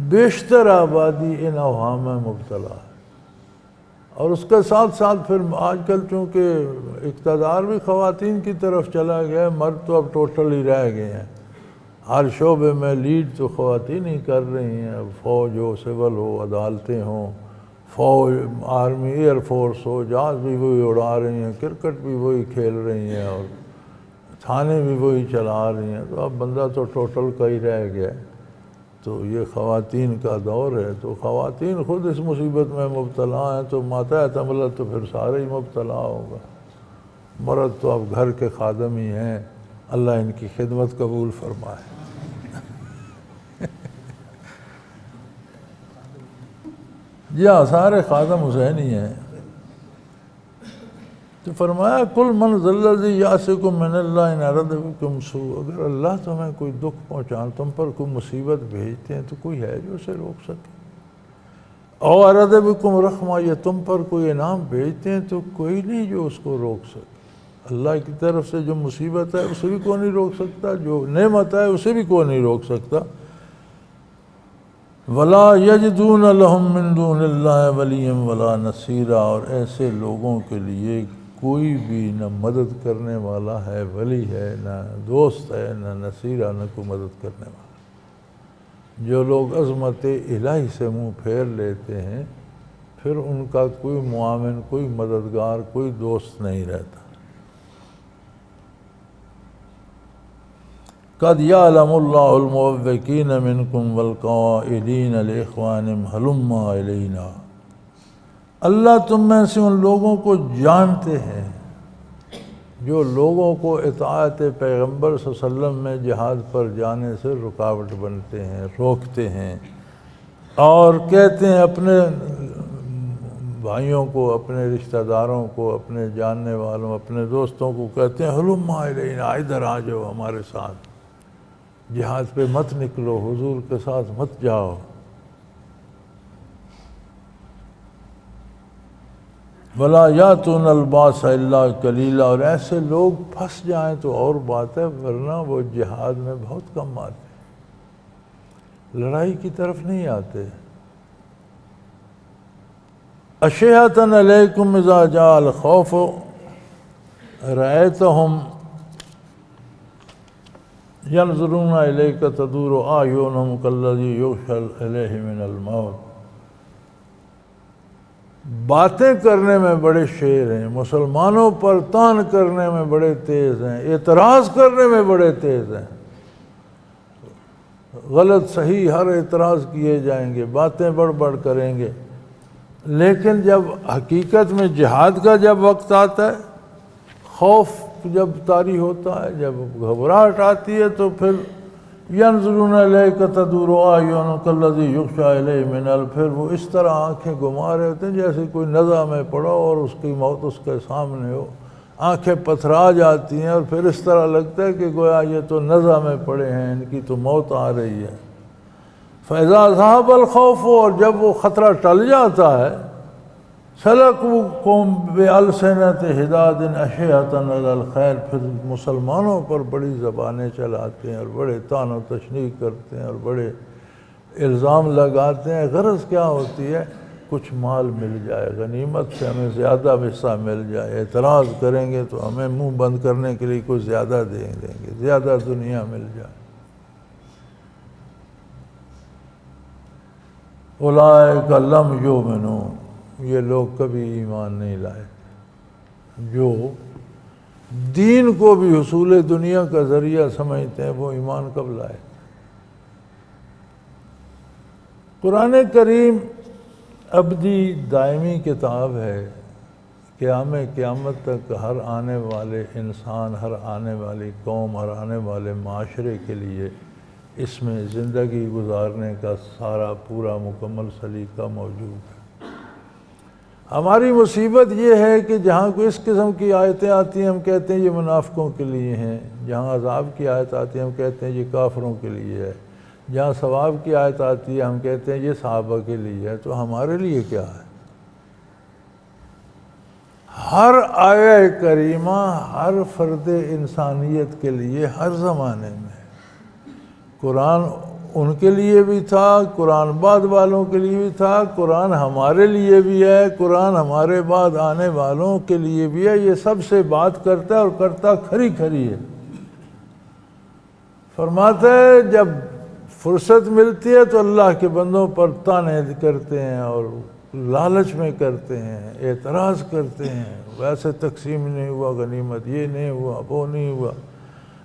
بیشتر آبادی ان اوہام میں مبتلا ہے۔ اور اس کے ساتھ ساتھ پھر آج کل چونکہ اقتدار بھی خواتین کی طرف چلا گیا ہے، مرد تو اب ٹوٹل ہی رہ گئے ہیں۔ ہر شعبے میں لیڈ تو خواتین ہی کر رہی ہیں، اب فوج ہو، سول ہو، عدالتیں ہوں، فوج، آرمی، ایئر فورس ہو، جہاز بھی وہی اڑا رہی ہیں، کرکٹ بھی وہی کھیل رہی ہیں، اور تھانے بھی وہی چلا رہی ہیں۔ تو اب بندہ تو ٹوٹل کا ہی رہ گیا۔ تو یہ خواتین کا دور ہے، تو خواتین خود اس مصیبت میں مبتلا ہیں، تو ماتحت عملت تو پھر سارے ہی مبتلا ہوگا۔ مرد تو اب گھر کے خادم ہی ہیں، اللہ ان کی خدمت قبول فرمائے۔ جی ہاں، سارے خادم حسین ہی ہیں۔ تو فرمایا کل من ذا الذی یعصمکم من اللہ ان اراد بکم سوء، اگر اللہ تمہیں کوئی دکھ پہنچان، تم پر کوئی مصیبت بھیجتے ہیں تو کوئی ہے جو اسے روک سکے؟ او اراد بکم رحمہ، یا تم پر کوئی انعام بھیجتے ہیں تو کوئی نہیں جو اس کو روک سکے۔ اللہ کی طرف سے جو مصیبت ہے اسے بھی کوئی نہیں روک سکتا، جو نعمت ہے اسے بھی کوئی نہیں روک سکتا۔ ولا یجدون لهم من دون اللہ ولیا ولا نصیرا، اور ایسے لوگوں کے لیے کوئی بھی نہ مدد کرنے والا ہے، ولی ہے، نہ دوست ہے، نہ نصیرہ، نہ کوئی مدد کرنے والا۔ جو لوگ عظمت الہی سے منہ پھیر لیتے ہیں پھر ان کا کوئی معاون، کوئی مددگار، کوئی دوست نہیں رہتا۔ قد یعلم اللہ المعوقین منکم والقائلین لاخوانہم ہلم الینا، اللہ تم میں سے ان لوگوں کو جانتے ہیں جو لوگوں کو اطاعت پیغمبر صلی اللہ علیہ وسلم میں جہاد پر جانے سے رکاوٹ بنتے ہیں، روکتے ہیں، اور کہتے ہیں اپنے بھائیوں کو، اپنے رشتہ داروں کو، اپنے جاننے والوں، اپنے دوستوں کو کہتے ہیں ہلم الینا، ادھر آ جاؤ ہمارے ساتھ، جہاد پہ مت نکلو، حضور کے ساتھ مت جاؤ۔ وَلَا يَأْتُونَ الْبَأْسَ إِلَّا قَلِيلًا، اور ایسے لوگ پھنس جائیں تو اور بات ہے، ورنہ وہ جہاد میں بہت کم آتے، لڑائی کی طرف نہیں آتے۔ أَشِحَّةً عَلَيْكُمْ إِذَا جَاءَ الْخَوْفُ رَأَيْتَهُمْ يَنْظُرُونَ إِلَيْكَ تَدُورُ أَعْيُنُهُمْ كَالَّذِي يُغْشَى إِلَيْهِ مِنَ الْمَوْتِ۔ باتیں کرنے میں بڑے شیر ہیں، مسلمانوں پر طعن کرنے میں بڑے تیز ہیں، اعتراض کرنے میں بڑے تیز ہیں، غلط صحیح ہر اعتراض کیے جائیں گے، باتیں بڑھ بڑھ کریں گے، لیکن جب حقیقت میں جہاد کا جب وقت آتا ہے، خوف جب طاری ہوتا ہے، جب گھبراہٹ آتی ہے، تو پھر ینظرون الیک تدور اعینہم کالذی یغشی الیہ من پھر وہ اس طرح آنکھیں گھما رہے ہوتے ہیں جیسے کوئی نزع میں پڑا اور اس کی موت اس کے سامنے ہو، آنکھیں پتھرا جاتی ہیں، اور پھر اس طرح لگتا ہے کہ گویا یہ تو نزع میں پڑے ہیں، ان کی تو موت آ رہی ہے۔ فاذا ذهب الخوف، اور جب وہ خطرہ ٹل جاتا ہے، سلکوکم بألسنۃ حداد اشیۃ علی الخیر، پھر مسلمانوں پر بڑی زبانیں چلاتے ہیں اور بڑے طعن و تشنیع کرتے ہیں اور بڑے الزام لگاتے ہیں۔ غرض کیا ہوتی ہے؟ کچھ مال مل جائے، غنیمت سے ہمیں زیادہ حصہ مل جائے، اعتراض کریں گے تو ہمیں منہ بند کرنے کے لیے کچھ زیادہ دیں گے، زیادہ دنیا مل جائے۔ اولئک لم یؤمنوا، یہ لوگ کبھی ایمان نہیں لائے، جو دین کو بھی حصول دنیا کا ذریعہ سمجھتے ہیں، وہ ایمان کب لائے؟ قرآن کریم ابدی دائمی کتاب ہے، قیامت تک ہر آنے والے انسان، ہر آنے والی قوم، ہر آنے والے معاشرے کے لیے اس میں زندگی گزارنے کا سارا پورا مکمل سلیقہ موجود ہے۔ ہماری مصیبت یہ ہے کہ جہاں کوئی اس قسم کی آیتیں آتی ہیں ہم کہتے ہیں یہ منافقوں کے لیے ہیں، جہاں عذاب کی آیت آتی ہے ہم کہتے ہیں یہ کافروں کے لیے ہے، جہاں ثواب کی آیت آتی ہے ہم کہتے ہیں یہ صحابہ کے لیے ہے، تو ہمارے لیے کیا ہے؟ ہر آیہ کریمہ ہر فرد انسانیت کے لیے ہر زمانے میں، قرآن ان کے لیے بھی تھا، قرآن بعد والوں کے لیے بھی تھا، قرآن ہمارے لیے بھی ہے، قرآن ہمارے بعد آنے والوں کے لیے بھی ہے، یہ سب سے بات کرتا ہے اور کرتا کھری کھری ہے۔ فرماتا ہے جب فرصت ملتی ہے تو اللہ کے بندوں پر طعنے کرتے ہیں اور لالچ میں کرتے ہیں، اعتراض کرتے ہیں، ویسے تقسیم نہیں ہوا غنیمت، یہ نہیں ہوا، وہ نہیں ہوا۔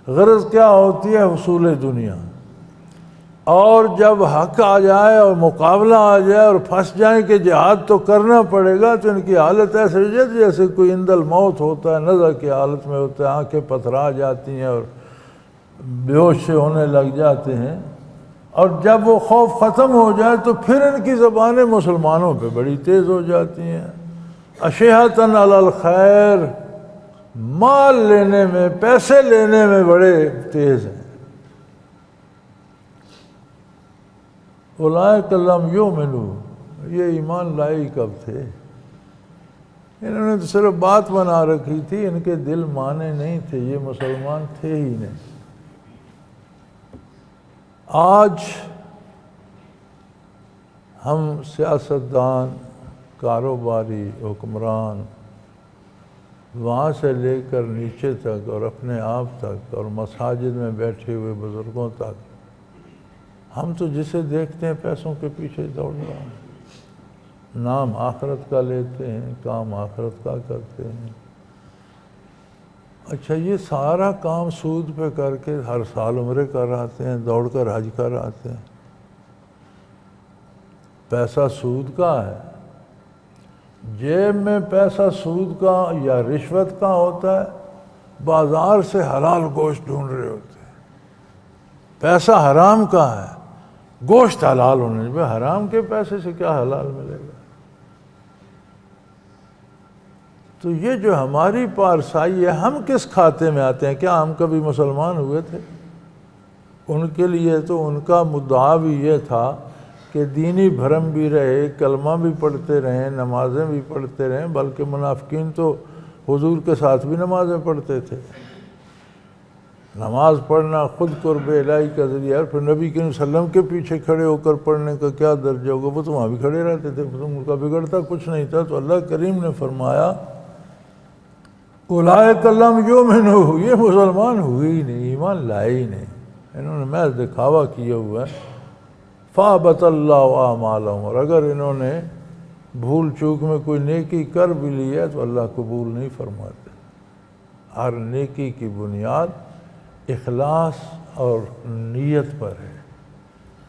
غرض کیا ہوتی ہے؟ حصول دنیا۔ اور جب حق آ جائے اور مقابلہ آ جائے اور پھنس جائیں کہ جہاد تو کرنا پڑے گا، تو ان کی حالت ایسے جیسے کوئی عند الموت ہوتا ہے، نزع کی حالت میں ہوتا ہے، آنکھیں پتھرا جاتی ہیں اور بے ہوش سے ہونے لگ جاتے ہیں۔ اور جب وہ خوف ختم ہو جائے تو پھر ان کی زبانیں مسلمانوں پہ بڑی تیز ہو جاتی ہیں، اشیحۃ علی الخیر، مال لینے میں، پیسے لینے میں بڑے تیز ہیں۔ اولئک لم یؤمنوا، یہ ایمان لائی کب تھے؟ انہوں نے تو صرف بات بنا رکھی تھی، ان کے دل مانے نہیں تھے، یہ مسلمان تھے ہی نہیں۔ آج ہم سیاستدان، کاروباری، حکمران، وہاں سے لے کر نیچے تک اور اپنے آپ تک اور مساجد میں بیٹھے ہوئے بزرگوں تک، ہم تو جسے دیکھتے ہیں پیسوں کے پیچھے دوڑ رہے ہیں، نام آخرت کا لیتے ہیں، کام آخرت کا کرتے ہیں۔ اچھا یہ سارا کام سود پہ کر کے ہر سال عمرے کر آتے ہیں، دوڑ کر حج کر آتے ہیں، پیسہ سود کا ہے، جیب میں پیسہ سود کا یا رشوت کا ہوتا ہے، بازار سے حلال گوشت ڈھونڈ رہے ہوتے ہیں، پیسہ حرام کا ہے، گوشت حلال ہونے، حرام کے پیسے سے کیا حلال ملے گا؟ تو یہ جو ہماری پارسائی ہے، ہم کس کھاتے میں آتے ہیں؟ کیا ہم کبھی مسلمان ہوئے تھے؟ ان کے لیے تو ان کا مدعا بھی یہ تھا کہ دینی بھرم بھی رہے، کلمہ بھی پڑھتے رہیں، نمازیں بھی پڑھتے رہیں، بلکہ منافقین تو حضور کے ساتھ بھی نمازیں پڑھتے تھے۔ نماز پڑھنا خود قرب الہی کا ذریعہ ہے، پھر نبی کریم صلی اللہ علیہ وسلم کے پیچھے کھڑے ہو کر پڑھنے کا کیا درجہ ہوگا؟ وہ تو وہاں بھی کھڑے رہتے تھے، ان کا بگڑتا کچھ نہیں تھا۔ تو اللہ کریم نے فرمایا اولئک لم یؤمنوا، یہ مسلمان ہوئے ہی نہیں، ایمان لائے ہی نہیں، انہوں نے محض دکھاوا کیا ہوا ہے۔ فَأَحْبَطَ اللَّهُ أَعْمَالَهُمْ، اور اگر انہوں نے بھول چوک میں کوئی نیکی کر بھی لی ہے تو اللہ قبول نہیں فرماتے۔ ہر نیکی کی بنیاد اخلاص اور نیت پر ہے۔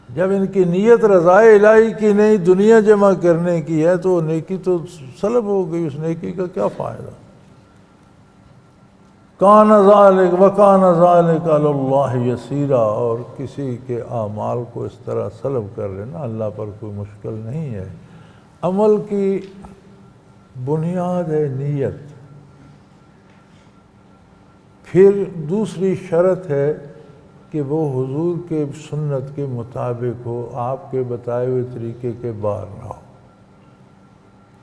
جب ان کی نیت رضائے الہی کی نہیں، دنیا جمع کرنے کی ہے، تو نیکی تو سلب ہو گئی، اس نیکی کا کیا فائدہ؟ کان ذالک وکان ذالک علی اللہ یسیرا، اور کسی کے اعمال کو اس طرح سلب کر لینا اللہ پر کوئی مشکل نہیں ہے۔ عمل کی بنیاد ہے نیت۔ پھر دوسری شرط ہے کہ وہ حضور کے سنت کے مطابق ہو، آپ کے بتائے ہوئے طریقے کے باہر نہ ہو۔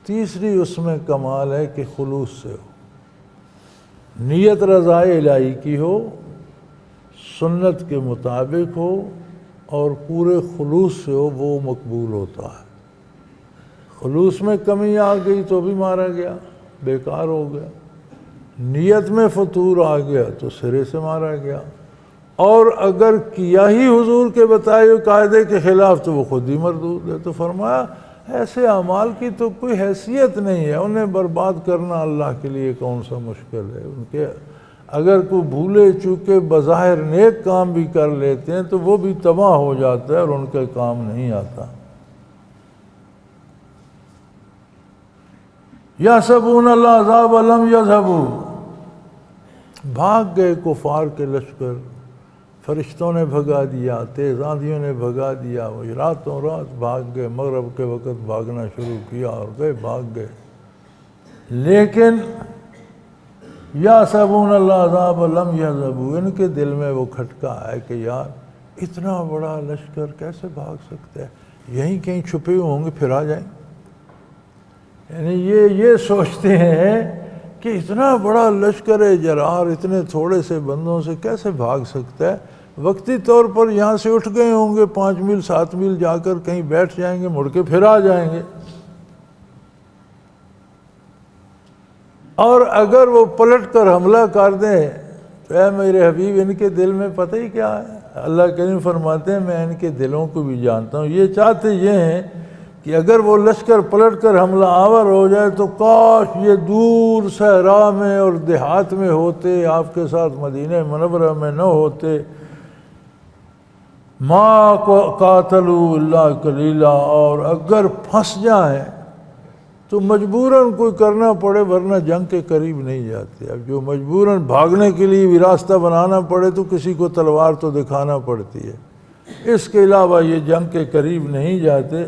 تیسری اس میں کمال ہے کہ خلوص سے ہو، نیت رضائے الہی کی ہو، سنت کے مطابق ہو، اور پورے خلوص سے ہو، وہ مقبول ہوتا ہے۔ خلوص میں کمی آ گئی تو بھی مارا گیا، بیکار ہو گیا۔ نیت میں فطور آ گیا تو سرے سے مارا گیا، اور اگر کیا ہی حضور کے بتائے ہوئے قاعدے کے خلاف تو وہ خود ہی مردود ہے۔ تو فرمایا ایسے اعمال کی تو کوئی حیثیت نہیں ہے، انہیں برباد کرنا اللہ کے لیے کون سا مشکل ہے۔ ان کے اگر کوئی بھولے چوکے بظاہر نیک کام بھی کر لیتے ہیں تو وہ بھی تباہ ہو جاتا ہے اور ان کا کام نہیں آتا۔ یحسبون العذاب لم یذھبوا، بھاگ گئے کفار کے لشکر، فرشتوں نے بھگا دیا، تیز آندھیوں نے بھگا دیا، وہ راتوں رات بھاگ گئے، مغرب کے وقت بھاگنا شروع کیا اور گئے، بھاگ گئے۔ لیکن یحسبون العذاب لم یذھبوا، ان کے دل میں وہ کھٹکا ہے کہ یار اتنا بڑا لشکر کیسے بھاگ سکتا ہے، یہیں کہیں چھپے ہوئے ہوں گے پھر آ جائیں۔ یعنی یہ سوچتے ہیں کہ اتنا بڑا لشکر جرار اتنے تھوڑے سے بندوں سے کیسے بھاگ سکتا ہے۔ وقتی طور پر یہاں سے اٹھ گئے ہوں گے، 5 میل 7 میل جا کر کہیں بیٹھ جائیں گے، مڑ کے پھر آ جائیں گے۔ اور اگر وہ پلٹ کر حملہ کر دیں تو اے میرے حبیب، ان کے دل میں پتہ ہی کیا ہے؟ اللہ کریم فرماتے ہیں میں ان کے دلوں کو بھی جانتا ہوں۔ یہ چاہتے یہ ہیں کہ اگر وہ لشکر پلٹ کر حملہ آور ہو جائے تو کاش یہ دور صحرا میں اور دیہات میں ہوتے، آپ کے ساتھ مدینہ منورہ میں نہ ہوتے۔ ما قاتلوا الا قلیلا، اور اگر پھنس جائیں تو مجبوراً کوئی کرنا پڑے، ورنہ جنگ کے قریب نہیں جاتے۔ اب جو مجبوراً بھاگنے کے لیے بھی راستہ بنانا پڑے تو کسی کو تلوار تو دکھانا پڑتی ہے، اس کے علاوہ یہ جنگ کے قریب نہیں جاتے۔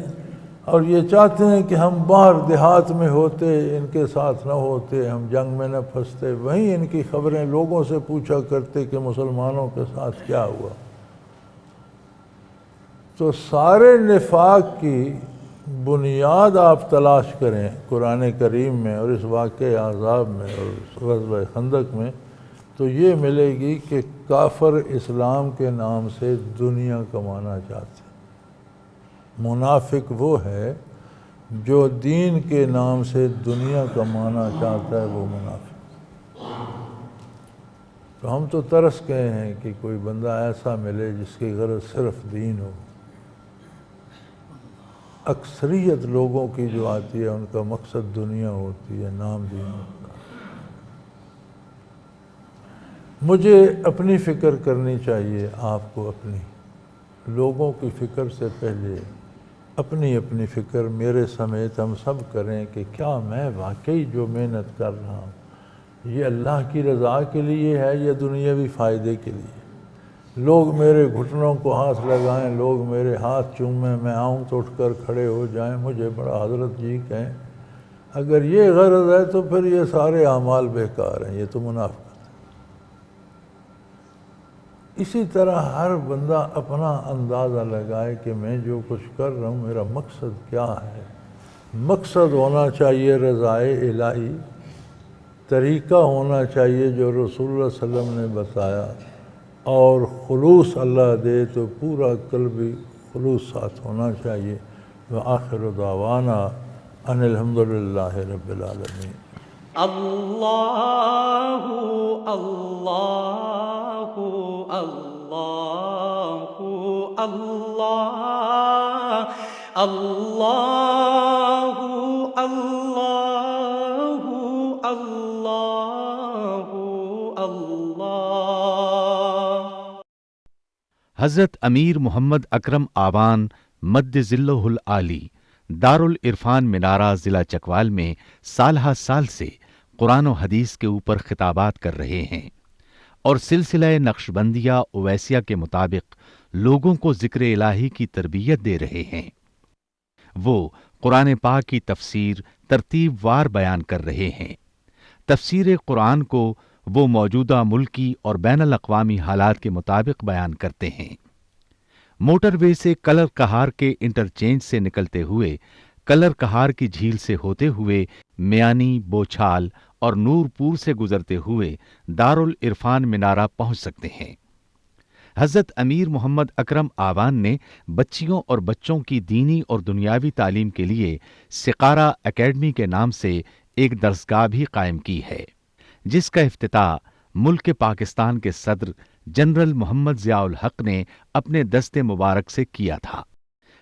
اور یہ چاہتے ہیں کہ ہم باہر دیہات میں ہوتے، ان کے ساتھ نہ ہوتے، ہم جنگ میں نہ پھنستے، وہیں ان کی خبریں لوگوں سے پوچھا کرتے کہ مسلمانوں کے ساتھ کیا ہوا۔ تو سارے نفاق کی بنیاد آپ تلاش کریں قرآن کریم میں اور اس واقعہ احزاب میں اور غزوہ خندق میں، تو یہ ملے گی کہ کافر اسلام کے نام سے دنیا کمانا چاہتے ہیں۔ منافق وہ ہے جو دین کے نام سے دنیا کمانا چاہتا ہے، وہ منافق۔ تو ہم تو ترس گئے ہیں کہ کوئی بندہ ایسا ملے جس کی غرض صرف دین ہو۔ اکثریت لوگوں کی جو آتی ہے ان کا مقصد دنیا ہوتی ہے، نام دین ہوتا ہے۔ مجھے اپنی فکر کرنی چاہیے، آپ کو اپنی، لوگوں کی فکر سے پہلے اپنی اپنی فکر میرے سمیت ہم سب کریں کہ کیا میں واقعی جو محنت کر رہا ہوں یہ اللہ کی رضا کے لیے ہے یا دنیاوی فائدے کے لیے؟ لوگ میرے گھٹنوں کو ہاتھ لگائیں، لوگ میرے ہاتھ چومیں، میں آؤں تو اٹھ کر کھڑے ہو جائیں، مجھے بڑا حضرت جی کہیں، اگر یہ غرض ہے تو پھر یہ سارے اعمال بیکار ہیں، یہ تو منافقت ہے۔ اسی طرح ہر بندہ اپنا اندازہ لگائے کہ میں جو کچھ کر رہا ہوں میرا مقصد کیا ہے۔ مقصد ہونا چاہیے رضائے الہی، طریقہ ہونا چاہیے جو رسول اللہ صلی اللہ علیہ وسلم نے بتایا، اور خلوص اللہ دے تو پورا قلبی خلوص ساتھ ہونا چاہیے۔ وآخر دعوانا ان الحمدللہ رب العالمین۔ اللہ اللہ اللہ اللہ اللہ اللہ اللہ اللہ۔ حضرت امیر محمد اکرم آوان مد ذلہ العالی دارالعرفان منارہ ضلع چکوال میں سالہ سال سے قرآن و حدیث کے اوپر خطابات کر رہے ہیں اور سلسلہ نقشبندیہ اویسیہ کے مطابق لوگوں کو ذکر الہی کی تربیت دے رہے ہیں۔ وہ قرآن پاک کی تفسیر ترتیب وار بیان کر رہے ہیں۔ تفسیر قرآن کو وہ موجودہ ملکی اور بین الاقوامی حالات کے مطابق بیان کرتے ہیں۔ موٹر وے سے کلر کہار کے انٹرچینج سے نکلتے ہوئے کلر کہار کی جھیل سے ہوتے ہوئے میانی، بوچھال اور نورپور سے گزرتے ہوئے دارالعرفان منارہ پہنچ سکتے ہیں۔ حضرت امیر محمد اکرم آوان نے بچیوں اور بچوں کی دینی اور دنیاوی تعلیم کے لیے سقارہ اکیڈمی کے نام سے ایک درسگاہ بھی قائم کی ہے، جس کا افتتاح ملک پاکستان کے صدر جنرل محمد ضیاء الحق نے اپنے دست مبارک سے کیا تھا۔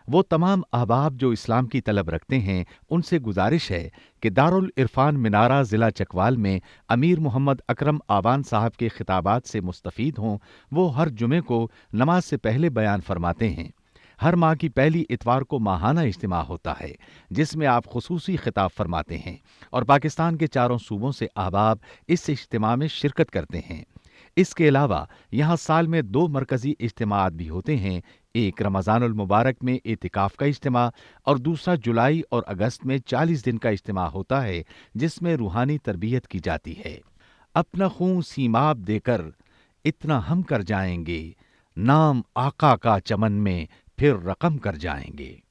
وہ تمام احباب جو اسلام کی طلب رکھتے ہیں ان سے گزارش ہے کہ دارالعرفان منارہ ضلع چکوال میں امیر محمد اکرم آوان صاحب کے خطابات سے مستفید ہوں۔ وہ ہر جمعے کو نماز سے پہلے بیان فرماتے ہیں۔ ہر ماہ کی پہلی اتوار کو ماہانہ اجتماع ہوتا ہے جس میں آپ خصوصی خطاب فرماتے ہیں اور پاکستان کے چاروں صوبوں سے احباب اس اجتماع میں شرکت کرتے ہیں۔ اس کے علاوہ یہاں سال میں 2 مرکزی اجتماعات بھی ہوتے ہیں، ایک رمضان المبارک میں اعتکاف کا اجتماع اور دوسرا جولائی اور اگست میں 40 دن کا اجتماع ہوتا ہے جس میں روحانی تربیت کی جاتی ہے۔ اپنا خون سیماب دے کر اتنا ہم کر جائیں گے، نام آقا کا چمن میں پھر رقم کر جائیں گے۔